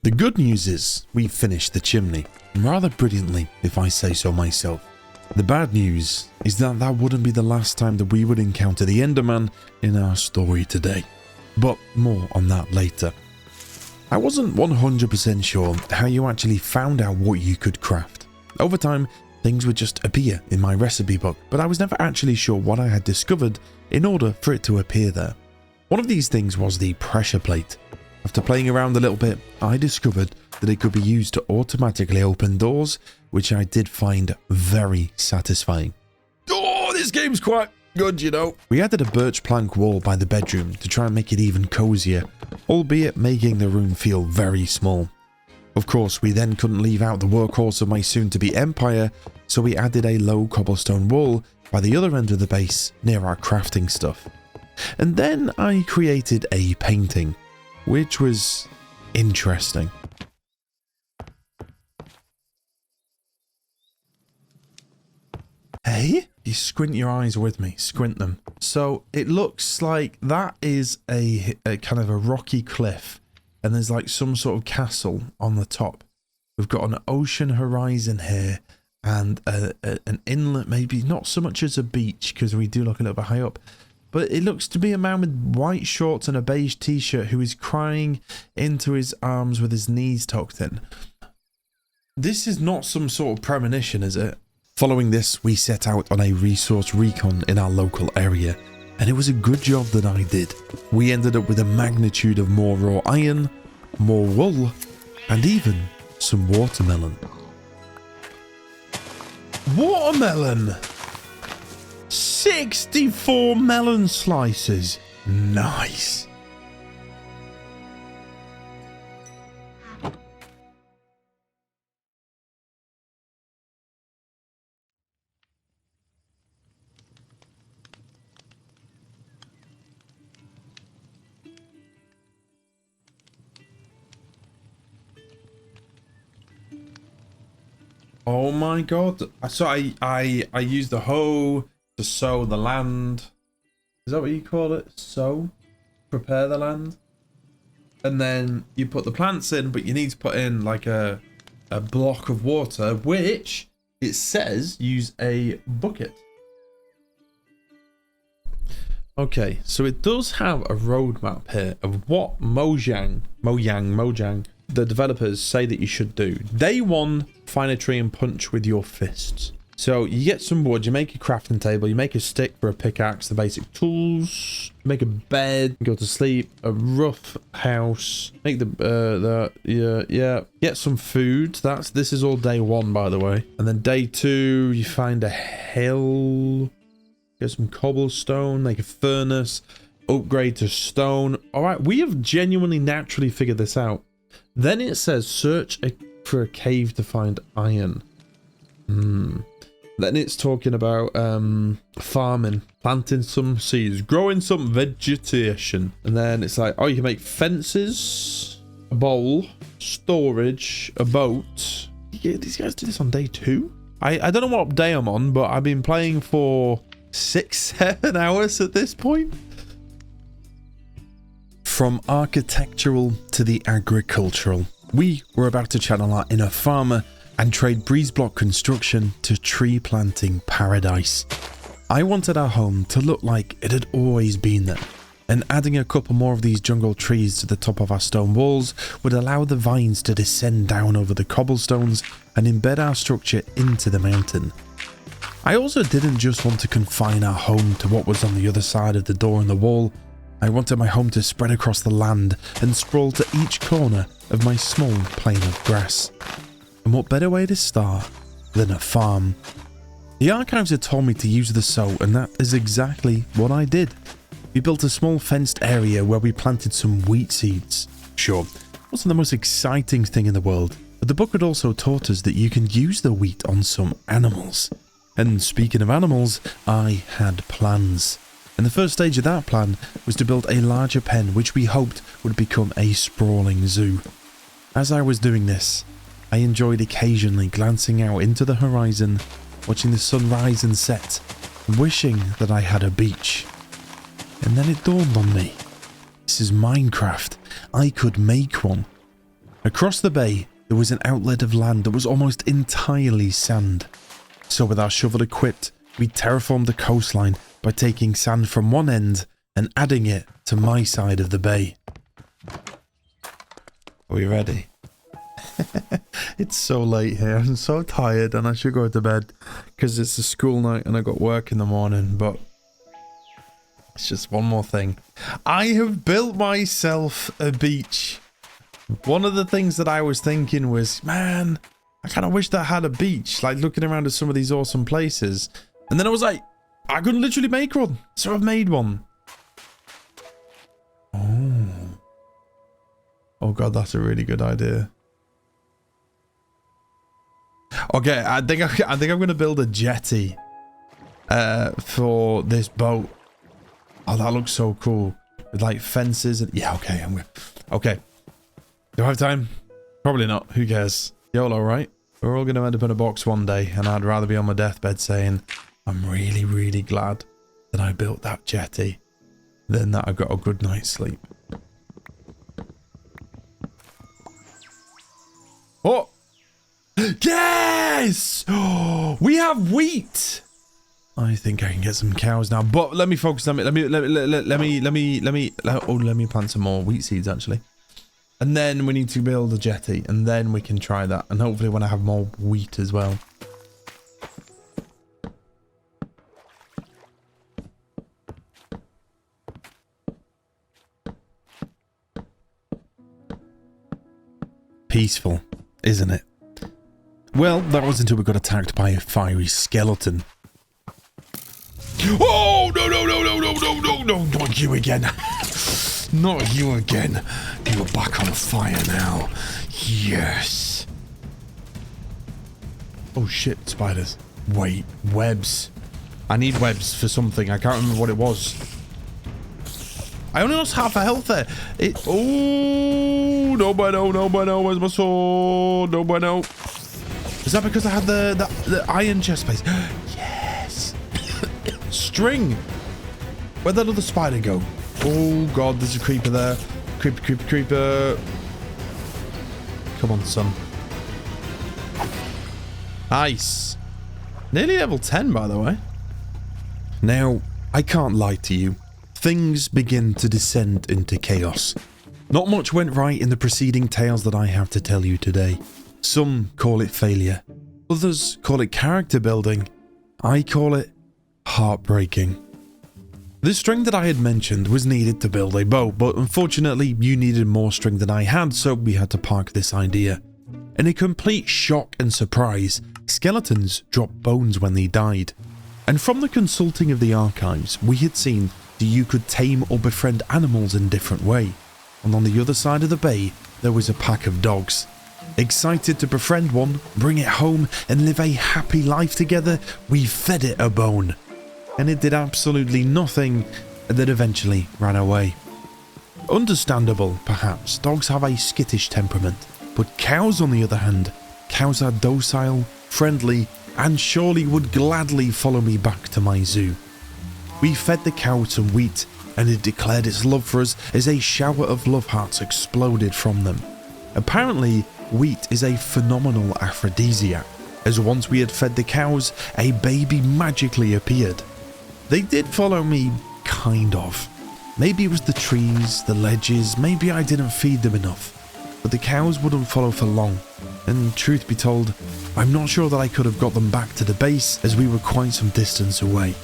The good news is we've finished the chimney, rather brilliantly if I say so myself. The bad news is that that wouldn't be the last time that we would encounter the Enderman in our story today, but more on that later. I wasn't 100% sure how you actually found out what you could craft. Over time, things would just appear in my recipe book, but I was never actually sure what I had discovered in order for it to appear there. One of these things was the pressure plate. After playing around a little bit, I discovered that it could be used to automatically open doors, which I did find very satisfying. Oh, this game's quite good, you know. We added a birch plank wall by the bedroom to try and make it even cozier, albeit making the room feel very small. Of course, we then couldn't leave out the workhorse of my soon-to-be empire, so we added a low cobblestone wall by the other end of the base near our crafting stuff. And then I created a painting, which was interesting. Hey, you squint your eyes with me, squint them. So it looks like that is a kind of a rocky cliff, and there's like some sort of castle on the top. We've got an ocean horizon here and an inlet, maybe not so much as a beach because we do look a little bit high up. But it looks to be a man with white shorts and a beige t-shirt who is crying into his arms with his knees tucked in. This is not some sort of premonition, is it? Following this, we set out on a resource recon in our local area, and it was a good job that I did. We ended up with a magnitude of more raw iron, more wool, and even some watermelon. Watermelon! 64 melon slices. Nice. Oh my god. So I used the hoe to sow the land. Is that what you call it? Sow? Prepare the land? And then you put the plants in, but you need to put in like a block of water, which it says use a bucket. Okay, so it does have a roadmap here of what Mojang, the developers say that you should do. Day 1, find a tree and punch with your fists. So you get some wood, you make a crafting table, you make a stick for a pickaxe, the basic tools, make a bed, go to sleep, a rough house, make yeah, get some food. This is all day 1, by the way. And then day 2, you find a hill, get some cobblestone, make a furnace, upgrade to stone. All right, we have genuinely naturally figured this out. Then it says search for a cave to find iron. Then it's talking about farming, planting some seeds, growing some vegetation. And then it's like, oh, you can make fences, a bowl, storage, a boat. Yeah, these guys do this on day 2? I don't know what day I'm on, but I've been playing for 6-7 hours at this point. From architectural to the agricultural, we were about to channel our inner farmer and trade breeze block construction to tree planting paradise. I wanted our home to look like it had always been there, and adding a couple more of these jungle trees to the top of our stone walls would allow the vines to descend down over the cobblestones and embed our structure into the mountain. I also didn't just want to confine our home to what was on the other side of the door and the wall. I wanted my home to spread across the land and sprawl to each corner of my small plain of grass. And what better way to start than a farm? The archives had told me to use the sow, and that is exactly what I did. We built a small fenced area where we planted some wheat seeds. Sure, wasn't the most exciting thing in the world, but the book had also taught us that you can use the wheat on some animals. And speaking of animals, I had plans. And the first stage of that plan was to build a larger pen which we hoped would become a sprawling zoo. As I was doing this, I enjoyed occasionally glancing out into the horizon, watching the sun rise and set, and wishing that I had a beach. And then it dawned on me. This is Minecraft. I could make one. Across the bay, there was an outlet of land that was almost entirely sand. So with our shovel equipped, we terraformed the coastline by taking sand from one end and adding it to my side of the bay. Are we ready? It's so late here. I'm so tired and I should go to bed because it's a school night and I got work in the morning, but it's just one more thing. I have built myself a beach. One of the things that I was thinking was, man, I kind of wish that I had a beach, like looking around at some of these awesome places. And then I was like, I could literally make one. So I've made one. Oh God, that's a really good idea. Okay, I think I'm going to build a jetty for this boat. Oh, that looks so cool. With like fences and yeah, okay, okay. Do I have time? Probably not. Who cares? YOLO, right? We're all going to end up in a box one day, and I'd rather be on my deathbed saying, I'm really, really glad that I built that jetty than that I got a good night's sleep. Oh! Yes! Oh, we have wheat! I think I can get some cows now, but let me focus on it. Let me plant some more wheat seeds actually. And then we need to build a jetty, and then we can try that. And hopefully when I have more wheat as well. Peaceful, isn't it? Well, that was until we got attacked by a fiery skeleton. Oh, no, not you again. Not you again. You're back on fire now. Yes. Oh shit, spiders. Wait, webs. I need webs for something. I can't remember what it was. I only lost half a health there. Oh, no bueno. Where's my sword? No bueno. Is that because I had the iron chest plate? Yes. String. Where'd that other spider go? Oh God, there's a creeper there. Creeper. Come on, son. Nice. Nearly level 10, by the way. Now, I can't lie to you. Things begin to descend into chaos. Not much went right in the preceding tales that I have to tell you today. Some call it failure. Others call it character building. I call it heartbreaking. The string that I had mentioned was needed to build a bow, but unfortunately you needed more string than I had, so we had to park this idea. In a complete shock and surprise, skeletons dropped bones when they died. And from the consulting of the archives, we had seen that you could tame or befriend animals in a different way. And on the other side of the bay, there was a pack of dogs. Excited to befriend one, bring it home, and live a happy life together, we fed it a bone. And it did absolutely nothing, and then eventually ran away. Understandable, perhaps. Dogs have a skittish temperament. But cows, on the other hand, cows are docile, friendly, and surely would gladly follow me back to my zoo. We fed the cow some wheat, and it declared its love for us as a shower of love hearts exploded from them. Apparently, wheat is a phenomenal aphrodisiac, as once we had fed the cows, a baby magically appeared. They did follow me, kind of. Maybe it was the trees, the ledges, maybe I didn't feed them enough. But the cows wouldn't follow for long, and truth be told, I'm not sure that I could have got them back to the base as we were quite some distance away.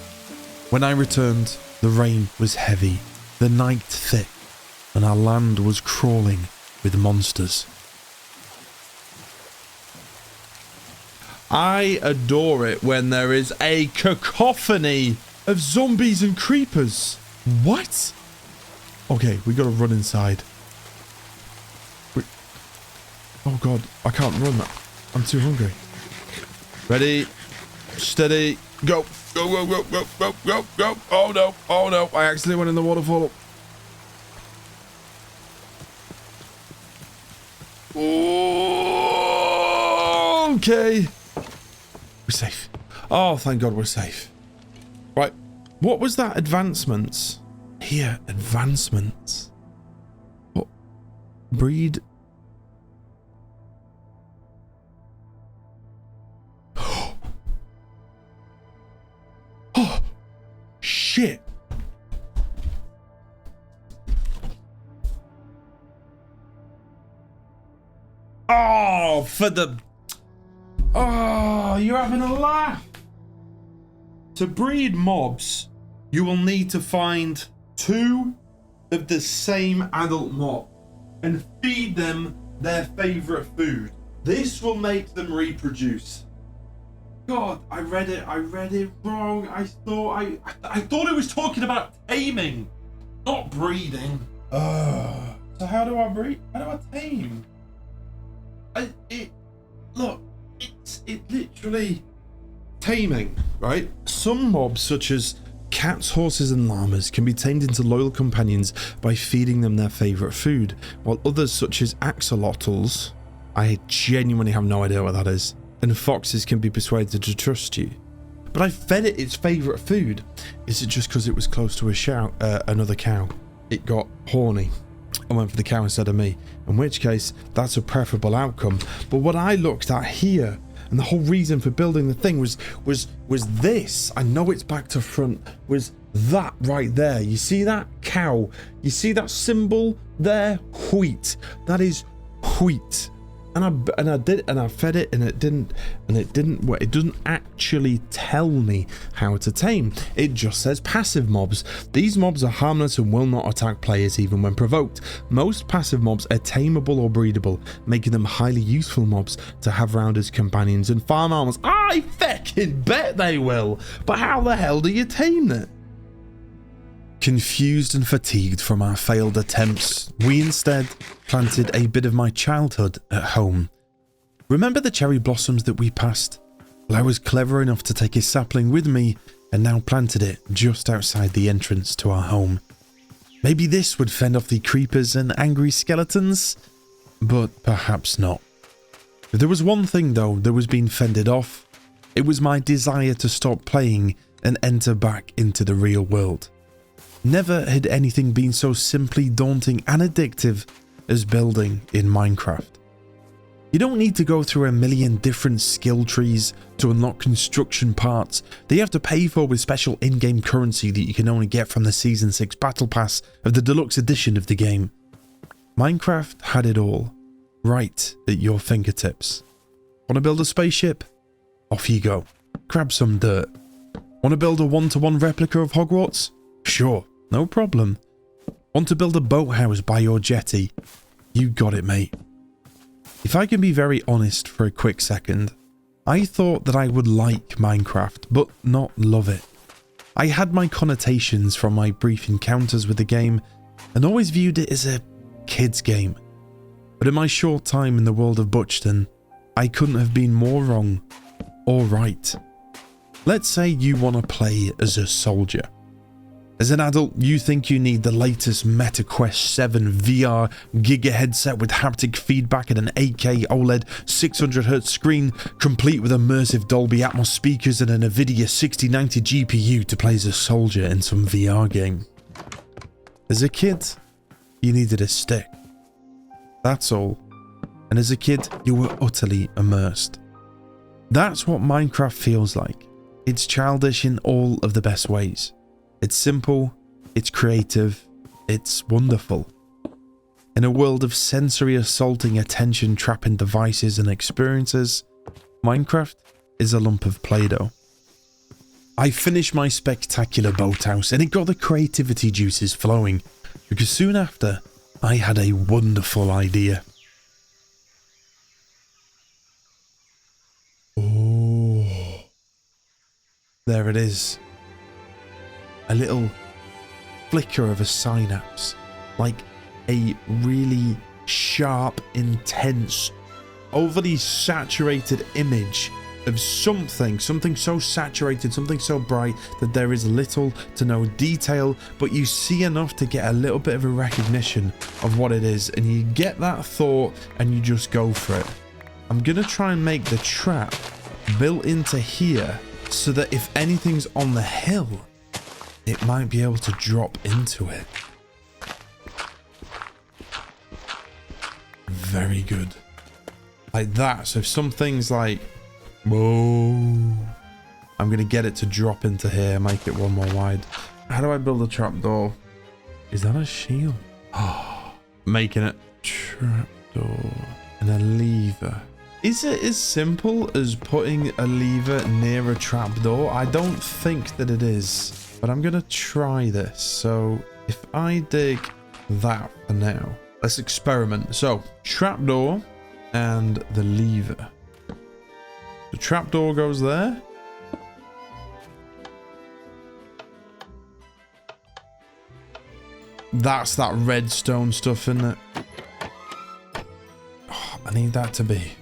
When I returned, the rain was heavy, the night thick, and our land was crawling with monsters. I adore it when there is a cacophony of zombies and creepers. What? Okay, we gotta run inside. Oh God, I can't run that. I'm too hungry. Ready, steady, go. Go. Oh no, I accidentally went in the waterfall. Okay. We're safe. Oh, thank God we're safe. Right, what was that advancements? Here, advancements. What? Breed. Oh, shit. Oh, for the... Oh, you're having a laugh. To breed mobs, you will need to find 2 of the same adult mob and feed them their favorite food. This will make them reproduce. God, I read it wrong. I thought it was talking about taming, not breeding. So how do I breed? How do I tame? It's literally taming, right? Some mobs, such as cats, horses, and llamas, can be tamed into loyal companions by feeding them their favorite food, while others, such as axolotls, I genuinely have no idea what that is, and foxes can be persuaded to trust you. But I fed it its favorite food. Is it just because it was close to another cow? It got horny and went for the cow instead of me, in which case that's a preferable outcome. But what I looked at here, and the whole reason for building the thing was this. I know it's back to front. Was that right there? You see that cow? You see that symbol there? Wheat. That is wheat. And I fed it, and it doesn't actually tell me how to tame. It just says passive mobs. These mobs are harmless and will not attack players even when provoked. Most passive mobs are tameable or breedable, making them highly useful mobs to have around as companions and farm animals. I feckin' bet they will. But how the hell do you tame it? Confused and fatigued from our failed attempts, we instead planted a bit of my childhood at home. Remember the cherry blossoms that we passed? Well, I was clever enough to take a sapling with me and now planted it just outside the entrance to our home. Maybe this would fend off the creepers and angry skeletons, but perhaps not. If there was one thing though that was being fended off, it was my desire to stop playing and enter back into the real world. Never had anything been so simply daunting and addictive as building in Minecraft. You don't need to go through a million different skill trees to unlock construction parts that you have to pay for with special in-game currency that you can only get from the Season 6 Battle Pass of the deluxe edition of the game. Minecraft had it all, right at your fingertips. Want to build a spaceship? Off you go. Grab some dirt. Want to build a one-to-one replica of Hogwarts? Sure. No problem. Want to build a boathouse by your jetty? You got it, mate. If I can be very honest for a quick second, I thought that I would like Minecraft, but not love it. I had my connotations from my brief encounters with the game, and always viewed it as a kid's game. But in my short time in the world of Butchton, I couldn't have been more wrong or right. Let's say you want to play as a soldier. As an adult, you think you need the latest MetaQuest 7 VR Giga headset with haptic feedback and an 8K OLED 600Hz screen, complete with immersive Dolby Atmos speakers and a NVIDIA 6090 GPU to play as a soldier in some VR game. As a kid, you needed a stick. That's all. And as a kid, you were utterly immersed. That's what Minecraft feels like. It's childish in all of the best ways. It's simple, it's creative, it's wonderful. In a world of sensory assaulting attention-trapping devices and experiences, Minecraft is a lump of Play-Doh. I finished my spectacular boathouse and it got the creativity juices flowing, because soon after, I had a wonderful idea. Oh, there it is. A little flicker of a synapse, like a really sharp, intense, overly saturated image of something so saturated, something so bright that there is little to no detail, but you see enough to get a little bit of a recognition of what it is, and you get that thought and you just go for it. I'm gonna try and make the trap built into here so that if anything's on the hill, it might be able to drop into it. Very good. Like that. So if something's like, whoa, I'm going to get it to drop into here, make it one more wide. How do I build a trapdoor? Is that a shield? Oh, making it trapdoor and a lever. Is it as simple as putting a lever near a trapdoor? I don't think that it is, but I'm going to try this. So if I dig that for now, let's experiment. So trapdoor and the lever. The trapdoor goes there. That's that redstone stuff, isn't it? Oh, I need that to be.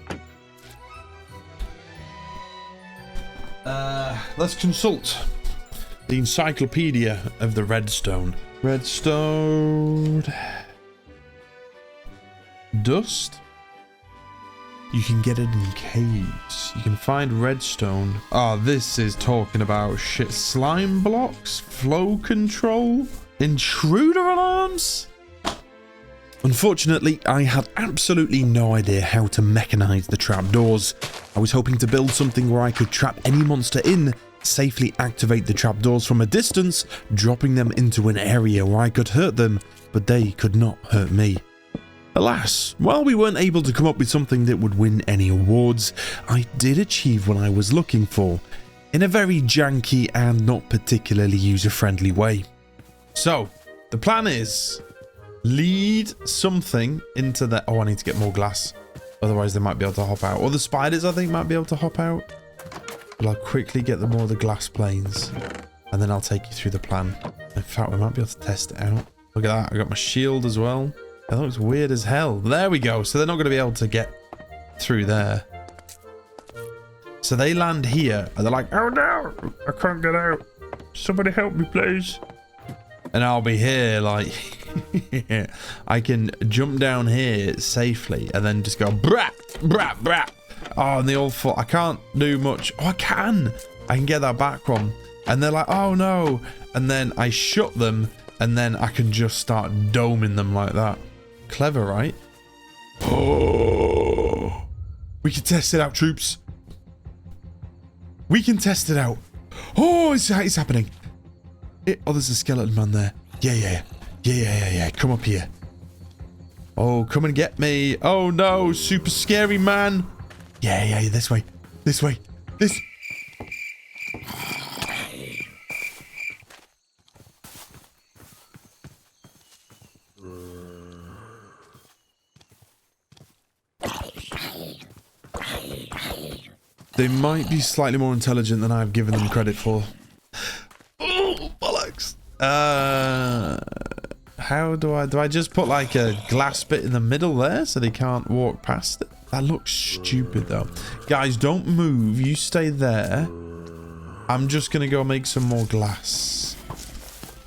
Let's consult the encyclopedia of the redstone. Redstone. Dust. You can get it in caves. You can find redstone. Oh, this is talking about shit. Slime blocks, flow control, intruder alarms. Unfortunately, I had absolutely no idea how to mechanize the trapdoors. I was hoping to build something where I could trap any monster in, safely activate the trapdoors from a distance, dropping them into an area where I could hurt them, but they could not hurt me. Alas, while we weren't able to come up with something that would win any awards, I did achieve what I was looking for, in a very janky and not particularly user-friendly way. So, the plan is, lead something into the... Oh, I need to get more glass. Otherwise, they might be able to hop out. Or the spiders, I think, might be able to hop out. But I'll quickly get them all the glass planes. And then I'll take you through the plan. In fact, we might be able to test it out. Look at that. I got my shield as well. That looks weird as hell. There we go. So they're not going to be able to get through there. So they land here. And they're like, oh no, I can't get out. Somebody help me, please. And I'll be here like... I can jump down here safely and then just go brat, brat, brat. Oh, and they all fall. I can't do much. Oh, I can get that back from. And they're like, oh no. And then I shut them and then I can just start doming them like that. Clever, right? Oh, we can test it out, troops. We can test it out. Oh, it's happening. Oh, there's a skeleton man there. Yeah. Come up here. Oh, come and get me. Oh no, super scary man. Yeah, this way. This. They might be slightly more intelligent than I've given them credit for. Oh, bollocks. How do I just put like a glass bit in the middle there so they can't walk past it? That looks stupid though. Guys, don't move. You stay there. I'm just going to go make some more glass.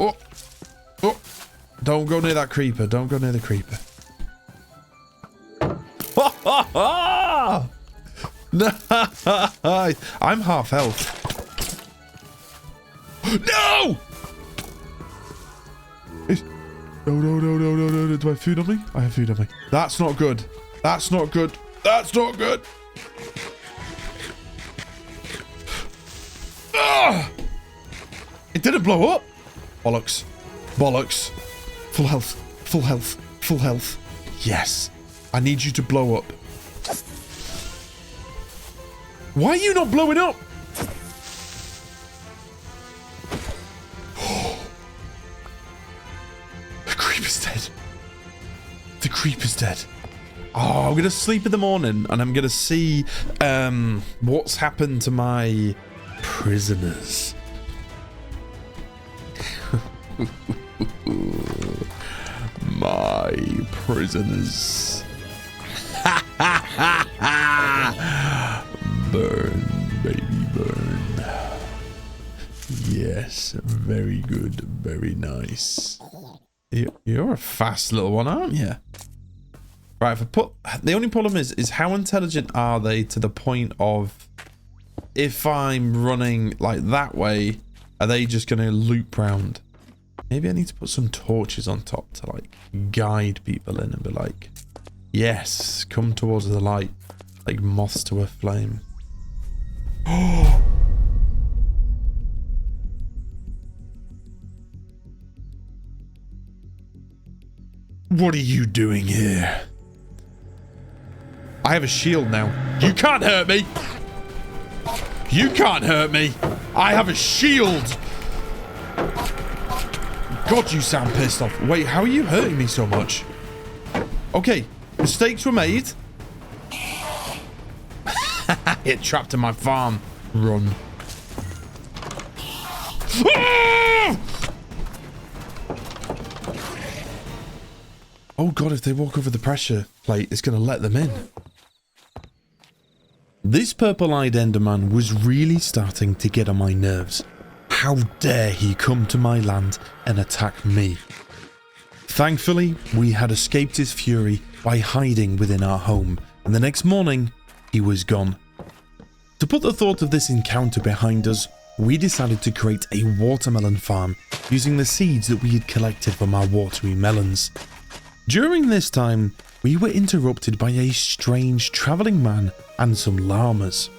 Oh. Don't go near that creeper. Don't go near the creeper. I'm half health. No! No. Do I have food on me? I have food on me. That's not good. That's not good. That's not good. Ah! It didn't blow up. Bollocks. Full health. Yes. I need you to blow up. Why are you not blowing up? The creeper's dead. Oh, I'm going to sleep in the morning and I'm going to see what's happened to my prisoners. My prisoners. Burn, baby, burn. Yes, very good, very nice. You're a fast little one, aren't you? Right, the only problem is how intelligent are they to the point of if I'm running like that way Are they just going to loop round? Maybe I need to put some torches on top to like guide people in and be like, yes, come towards the light. Like moths to a flame. Oh! What are you doing here? I have a shield now. You can't hurt me. You can't hurt me. I have a shield. God, you sound pissed off. Wait, how are you hurting me so much? Okay, mistakes were made. Get trapped in my farm. Run. Oh God, if they walk over the pressure plate, it's going to let them in. This purple-eyed Enderman was really starting to get on my nerves. How dare he come to my land and attack me? Thankfully, we had escaped his fury by hiding within our home, and the next morning, he was gone. To put the thought of this encounter behind us, we decided to create a watermelon farm using the seeds that we had collected from our watery melons. During this time, we were interrupted by a strange travelling man and some llamas.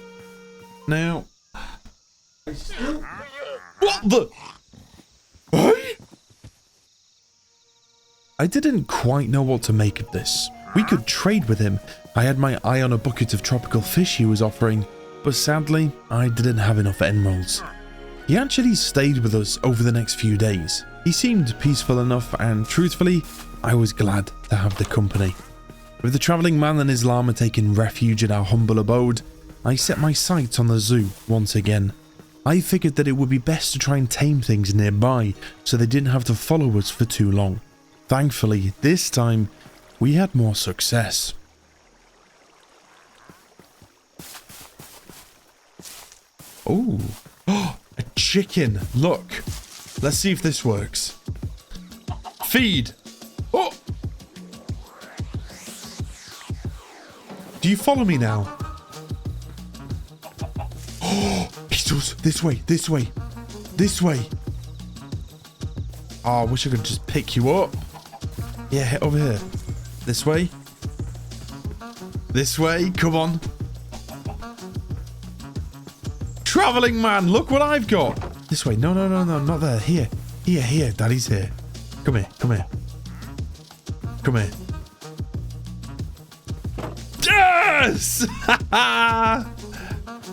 Now, what the? Hey? I didn't quite know what to make of this. We could trade with him. I had my eye on a bucket of tropical fish he was offering, but sadly, I didn't have enough emeralds. He actually stayed with us over the next few days. He seemed peaceful enough, and truthfully, I was glad to have the company. With the travelling man and his llama taking refuge in our humble abode, I set my sights on the zoo once again. I figured that it would be best to try and tame things nearby so they didn't have to follow us for too long. Thankfully, this time, we had more success. Oh, a chicken. Look. Let's see if this works. Feed. Oh. Do you follow me now? Oh, he does. This way, this way, this way. Oh, I wish I could just pick you up. Yeah, head over here. This way. This way. Come on. Traveling man, look what I've got. This way. No, no, no, no, not there. Here. Here, here. Daddy's here. Come here, come here. Come here. Yes!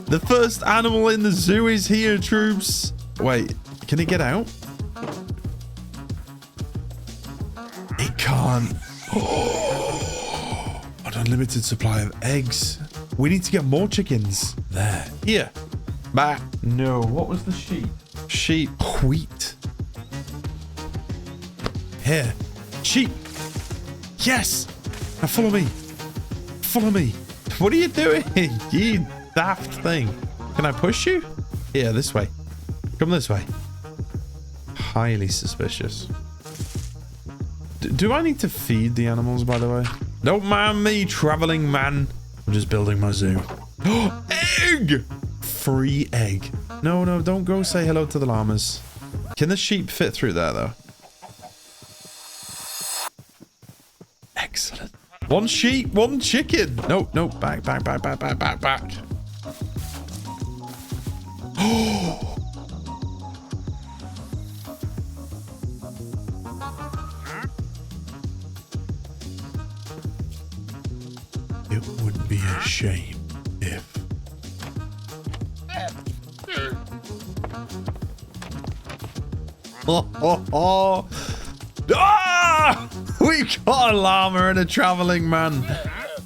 The first animal in the zoo is here, troops. Wait, can it get out? It can't. Oh, an unlimited supply of eggs. We need to get more chickens. There. Here. Back. No, what was the sheep? Sheep. Wheat. Here. Sheep. Yes. Now follow me. Follow me. What are you doing? You daft thing. Can I push you? Yeah, this way. Come this way. Highly suspicious. Do I need to feed the animals, by the way? Don't mind me, traveling man. I'm just building my zoo. Egg! Free egg. No, no, don't go say hello to the llamas. Can the sheep fit through there, though? Excellent. One sheep, one chicken. No, no, back, back, back, back, back, back, back. It would be a shame if... Ah! We got a llama and a traveling man.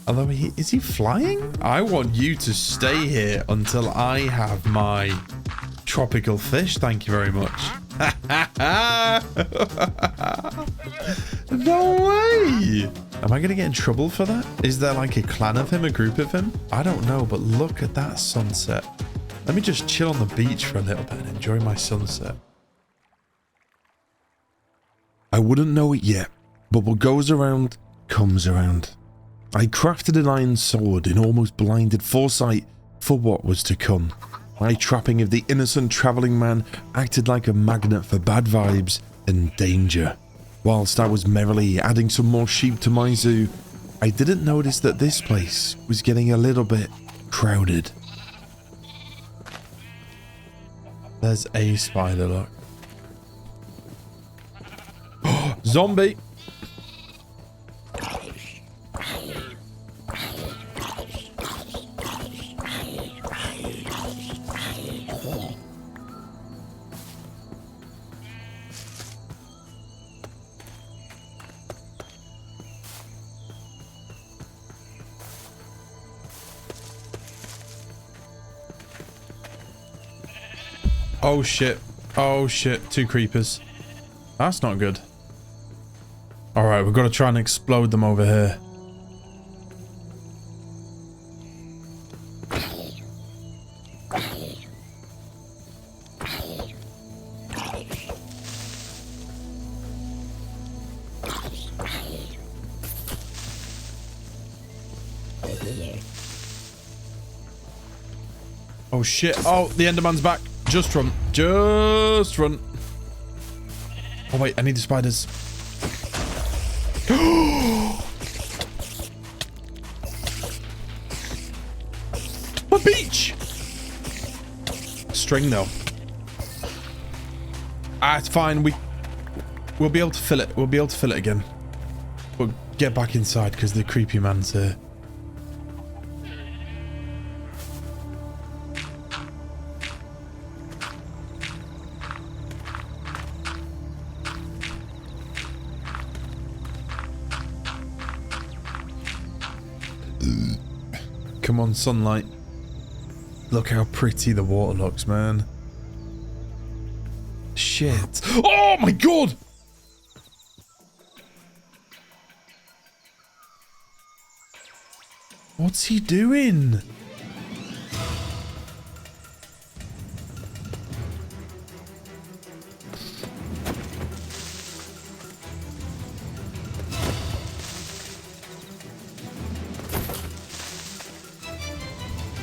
Although, is he flying? I want you to stay here until I have my tropical fish. Thank you very much. No way. Am I going to get in trouble for that? Is there like a clan of him, a group of him? I don't know, but look at that sunset. Let me just chill on the beach for a little bit and enjoy my sunset. I wouldn't know it yet, but what goes around comes around. I crafted an iron sword in almost blinded foresight for what was to come. My trapping of the innocent travelling man acted like a magnet for bad vibes and danger. Whilst I was merrily adding some more sheep to my zoo, I didn't notice that this place was getting a little bit crowded. There's a spider, look. Zombie! Oh shit. Oh shit. 2 creepers. That's not good. Alright, we've got to try and explode them over here. Oh shit. Oh, the Enderman's back. Just run. Just run. Oh wait, I need the spiders. A beach! String though. Ah, it's fine. We'll be able to fill it. We'll be able to fill it again. We'll get back inside because the creepy man's here. Come on, sunlight. Look how pretty the water looks, man. Shit. Oh my god! What's he doing?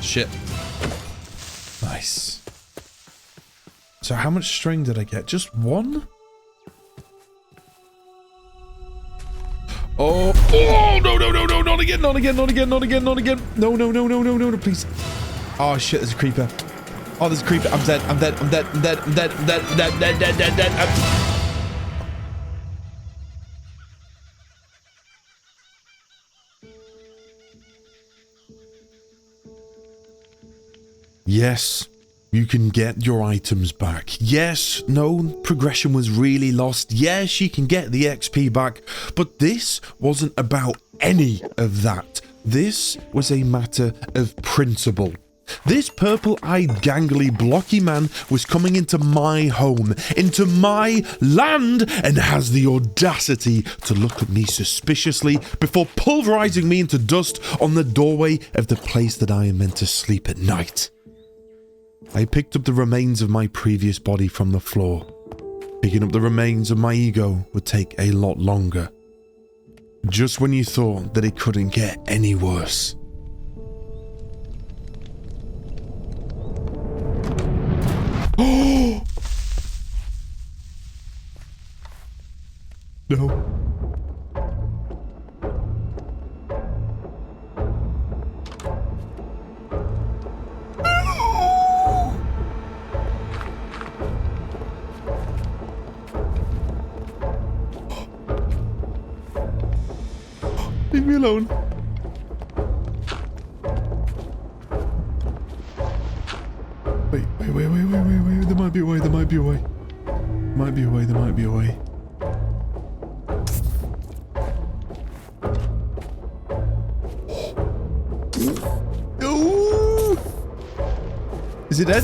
Shit. Nice. So how much string did I get? Just 1? Oh, oh, no, no, no, no, not again, not again, not again, not again, not again. No, no, no, no, no, no, no, please. Oh shit, there's a creeper. Oh, there's a creeper. I'm dead, I'm dead, I'm dead, I'm dead, I'm dead, I'm dead, I'm dead, dead, dead, dead, dead. Yes, you can get your items back. Yes, no progression was really lost. Yes, you can get the XP back. But this wasn't about any of that. This was a matter of principle. This purple-eyed, gangly, blocky man was coming into my home, into my land, and has the audacity to look at me suspiciously before pulverizing me into dust on the doorway of the place that I am meant to sleep at night. I picked up the remains of my previous body from the floor. Picking up the remains of my ego would take a lot longer. Just when you thought that it couldn't get any worse. Oh! No. Leave me alone. Wait. There might be a way, there might be a way. Might be a way, there might be a way. Oh! Is it dead?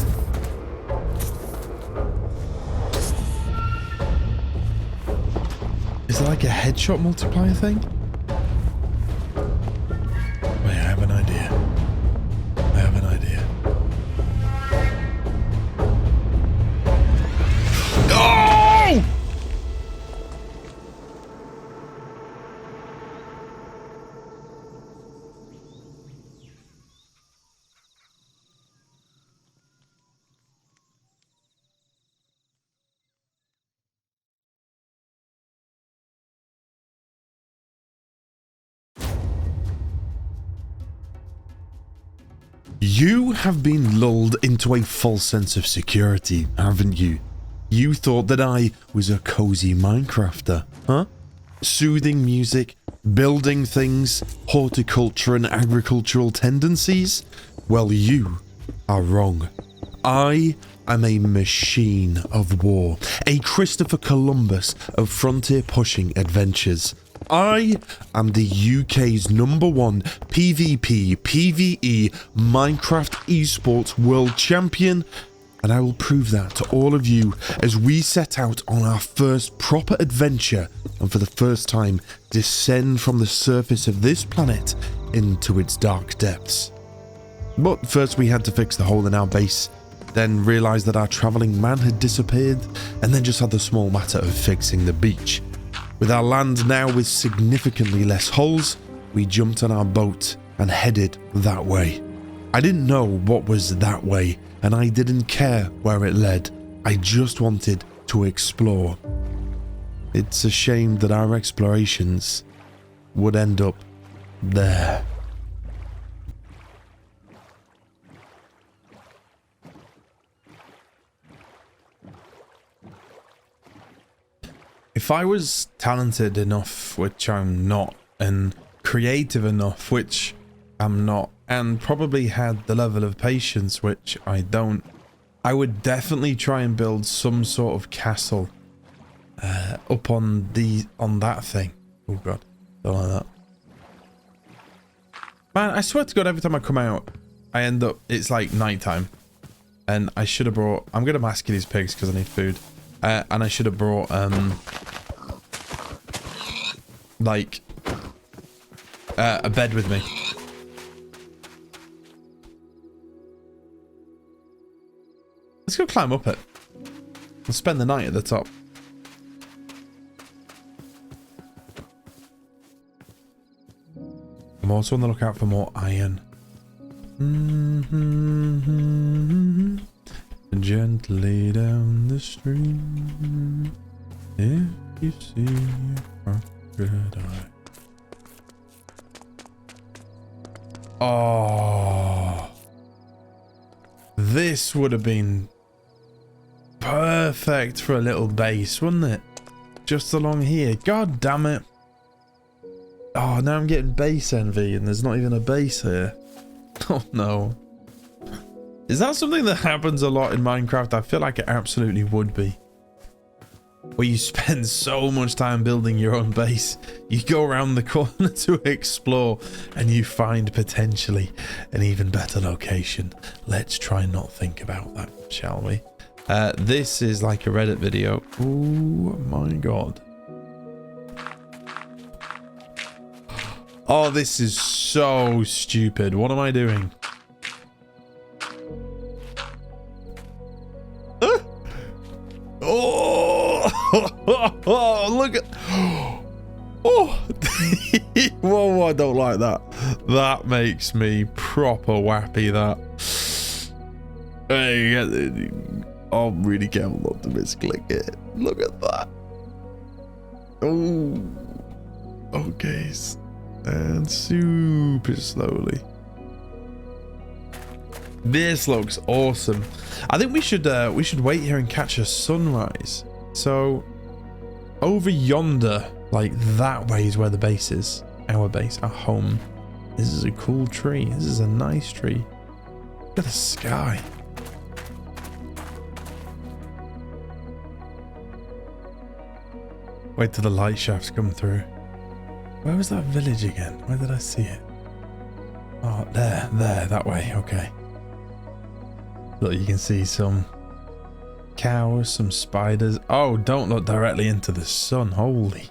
Is it like a headshot multiplier thing? Wait, I have an idea. I have an idea. Oh! You have been lulled into a false sense of security, haven't you? You thought that I was a cozy Minecrafter, huh? Soothing music, building things, horticulture and agricultural tendencies? Well, you are wrong. I am a machine of war, a Christopher Columbus of frontier-pushing adventures. I am the UK's #1 PvP, PvE Minecraft esports world champion, and I will prove that to all of you as we set out on our first proper adventure and for the first time descend from the surface of this planet into its dark depths. But first we had to fix the hole in our base, then realised that our travelling man had disappeared, and then just had the small matter of fixing the beach. With our land now with significantly less holes, we jumped on our boat and headed that way. I didn't know what was that way, and I didn't care where it led. I just wanted to explore. It's a shame that our explorations would end up there. If I was talented enough, which I'm not, and creative enough, which I'm not, and probably had the level of patience, which I don't, I would definitely try and build some sort of castle up on that thing. Oh god, don't like that. Man, I swear to god, every time I come out, I end up, it's like nighttime, and I should have brought, I'm gonna mask these pigs because I need food. And I should have brought, like, a bed with me. Let's go climb up it. We'll spend the night at the top. I'm also on the lookout for more iron. Gently down the stream, if you see a crocodile. Oh, this would have been perfect for a little base, wouldn't it? Just along here. God damn it. Oh, now I'm getting base envy and there's not even a base here. Oh no. Is that something that happens a lot in Minecraft? I feel like it absolutely would be. Where you spend so much time building your own base, you go around the corner to explore and you find potentially an even better location. Let's try and not think about that, shall we? This is like a Reddit video. Oh my god. Oh, this is so stupid. What am I doing? Oh, look at, oh, whoa, I don't like that. That makes me proper wappy, that. Hey, I'll really careful not to misclick it. Look at that. Oh, okay, and super slowly. This looks awesome. I think we should wait here and catch a sunrise. So over yonder, like that way, is where the base is. Our base, our home. This is a cool tree. This is a nice tree. Look at the sky. Wait till the light shafts come through. Where was that village again? Where did I see it? Oh, there, that way. Okay. Look, you can see some cows, some spiders. Oh, don't look directly into the sun. Holy.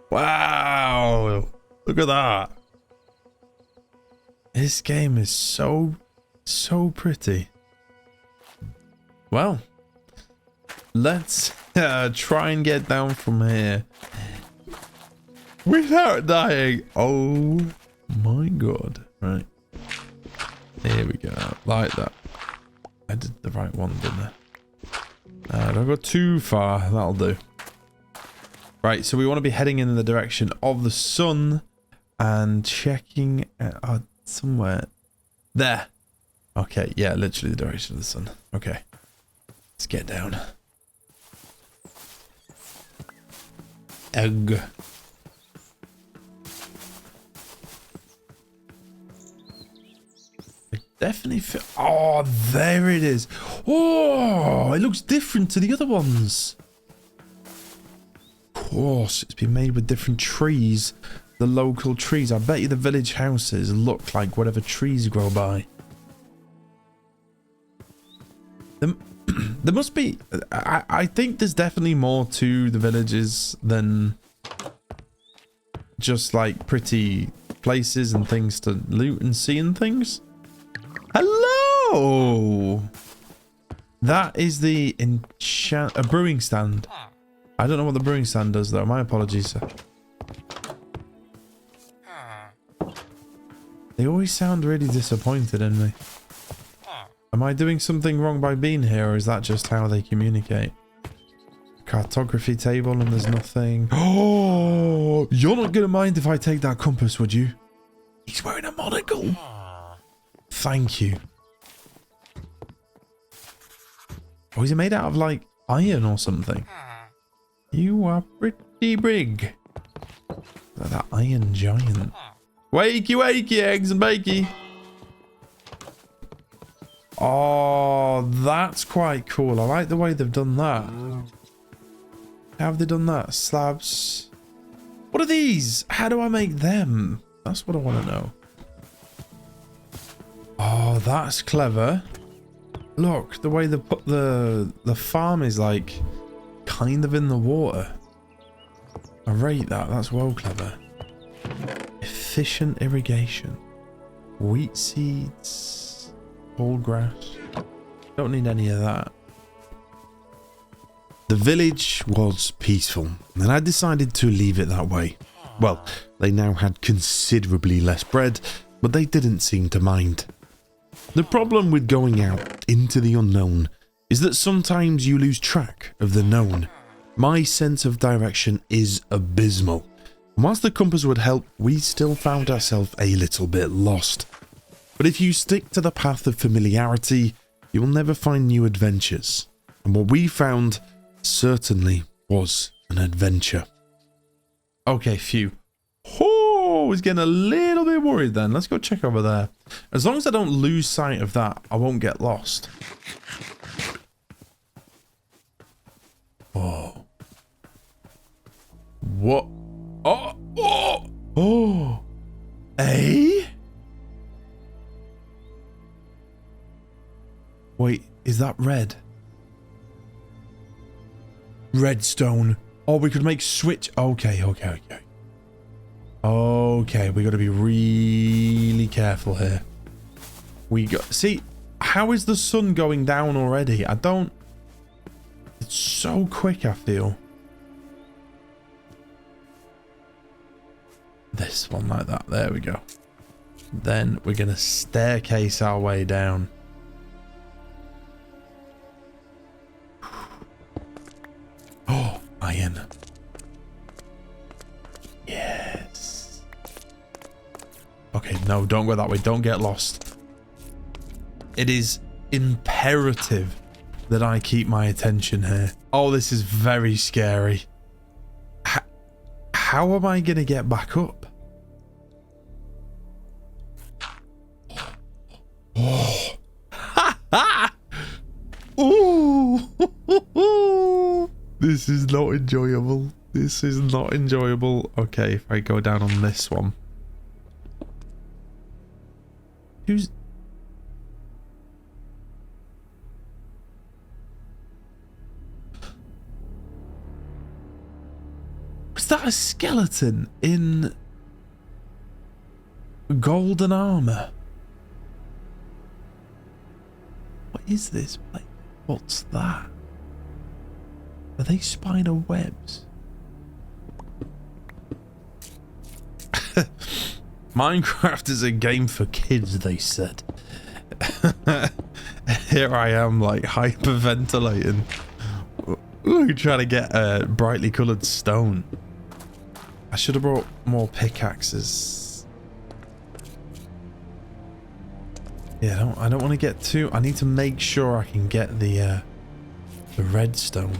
Wow. Look at that. This game is so pretty. Well, let's try and get down from here without dying. Oh my god. Right. Here we go. Like that. I did the right one, didn't I? Don't go too far. That'll do. Right, so we want to be heading in the direction of the sun and checking somewhere. There. Okay, yeah, literally the direction of the sun. Okay. Let's get down. Egg. I definitely feel... Oh, there it is. Oh, it looks different to the other ones. Of course, it's been made with different trees. The local trees. I bet you the village houses look like whatever trees grow by. There must be... I think there's definitely more to the villages than just like pretty places and things to loot and see and things. Hello! That is the a brewing stand. I don't know what the brewing stand does though. My apologies, sir. They always sound really disappointed in me. Am I doing something wrong by being here, or is that just how they communicate? Cartography table and there's nothing. Oh, you're not going to mind if I take that compass, would you? He's wearing a monocle. Thank you. Oh, is it made out of like iron or something? You are pretty big. Like that iron giant. Wakey, wakey, eggs and bakey. Oh, that's quite cool. I like the way they've done that. How have they done that? Slabs. What are these? How do I make them? That's what I want to know. Oh, that's clever. Look, the way they put the farm is like kind of in the water. I rate that. That's well clever. Efficient irrigation. Wheat seeds. All grass. Don't need any of that. The village was peaceful, and I decided to leave it that way. Well, they now had considerably less bread, but they didn't seem to mind. The problem with going out into the unknown is that sometimes you lose track of the known. My sense of direction is abysmal. And whilst the compass would help, we still found ourselves a little bit lost. But if you stick to the path of familiarity, you will never find new adventures. And what we found certainly was an adventure. Okay, phew. Oh, I was getting a little bit worried then. Let's go check over there. As long as I don't lose sight of that, I won't get lost. Oh. What? Oh, oh, oh. Eh? Wait, is that red? Redstone. Oh, we could make switch. Okay. Okay, we got to be really careful here. We got... See, how is the sun going down already? I don't... It's so quick, I feel. This one like that. There we go. Then we're going to staircase our way down. Oh, iron. Yes. Okay, no, don't go that way. Don't get lost. It is imperative that I keep my attention here. Oh, this is very scary. How am I going to get back up? Oh. Ha ha! Ooh. This is not enjoyable. This is not enjoyable. Okay, if I go down on this one. Who's... Was that a skeleton in golden armor? What is this? Like, what's that? Are they spider webs? Minecraft is a game for kids, they said. Here I am, like, hyperventilating. Ooh, trying to get a brightly coloured stone. I should have brought more pickaxes. Yeah, I don't want to get too... I need to make sure I can get the redstone.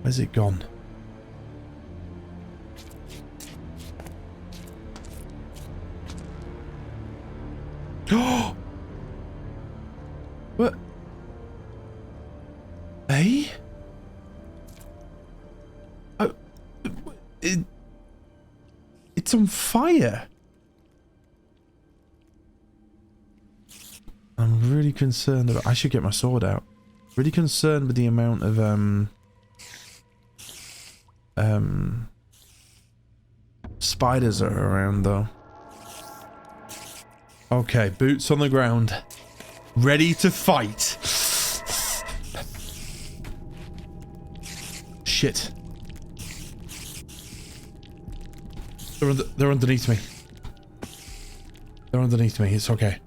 Where's it gone? Oh! What? Hey? Oh, it's on fire. I'm really concerned about... I should get my sword out. Really concerned with the amount of spiders that are around though. Okay, boots on the ground. Ready to fight. Shit. They're underneath me. They're underneath me. It's okay.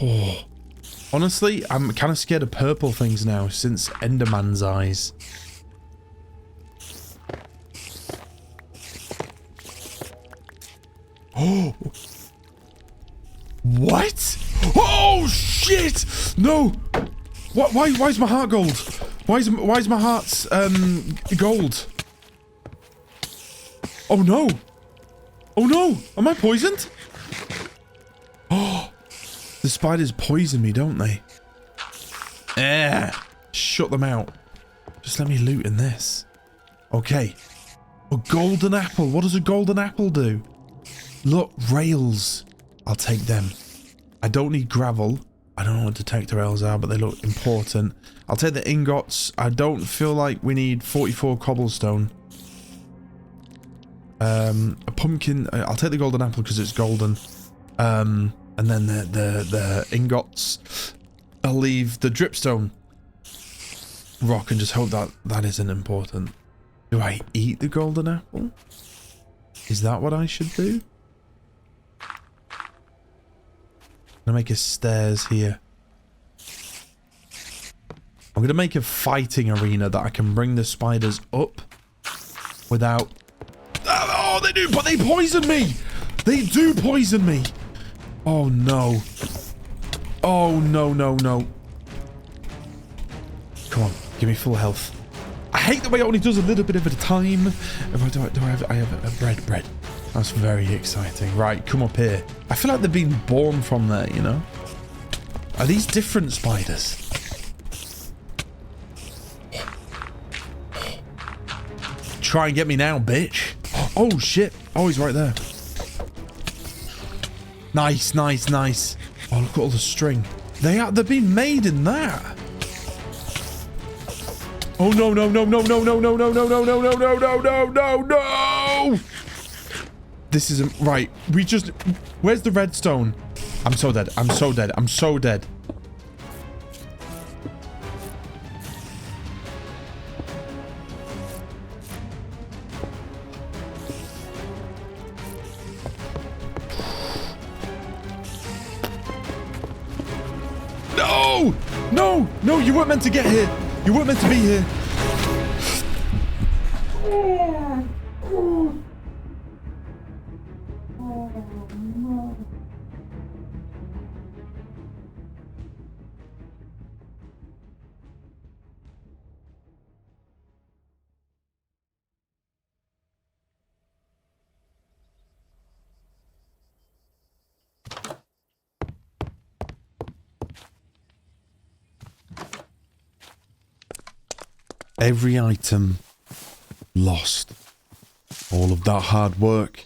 Oh. Honestly, I'm kind of scared of purple things now since Enderman's eyes. Oh! What? Oh shit! No! What? Why is my heart gold? Why is my heart's gold? Oh no! Oh no! Am I poisoned? Oh! The spiders poison me, don't they? Shut them out. Just let me loot in this. Okay. A golden apple. What does a golden apple do? Look, rails. I'll take them. I don't need gravel. I don't know what detector rails are, but they look important. I'll take the ingots. I don't feel like we need 44 cobblestone. A pumpkin. I'll take the golden apple because it's golden. And then the ingots. I'll leave the dripstone rock and just hope that that isn't important. Do I eat the golden apple? Is that what I should do? I'm gonna make a stairs here. I'm gonna make a fighting arena that I can bring the spiders up without... Oh, they do, but they poison me! They do poison me! Oh no. Oh no, no, no. Come on, give me full health. I hate the way it only does a little bit at a time. I have a bread. That's very exciting. Right, come up here. I feel like they've been born from there, you know? Are these different spiders? Try and get me now, bitch. Oh shit. Oh, he's right there. Nice, nice, nice. Oh, look at all the string. They're being made in that. Oh no, no, no, no, no, no, no, no, no, no, no, no, no, no, no, no, no. This isn't right. We just... Where's the redstone? I'm so dead. I'm so dead. I'm so dead. No! No! No, you weren't meant to get here. You weren't meant to be here. Every item lost. All of that hard work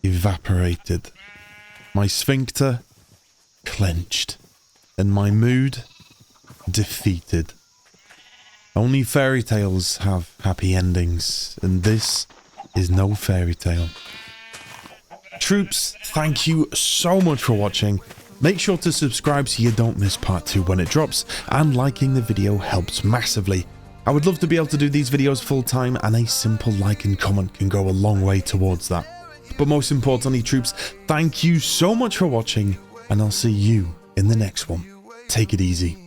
evaporated. My sphincter clenched. And my mood defeated. Only fairy tales have happy endings. And this is no fairy tale. Troops, thank you so much for watching. Make sure to subscribe so you don't miss part 2 when it drops. And liking the video helps massively. I would love to be able to do these videos full time, and a simple like and comment can go a long way towards that. But most importantly, troops, thank you so much for watching, and I'll see you in the next one. Take it easy.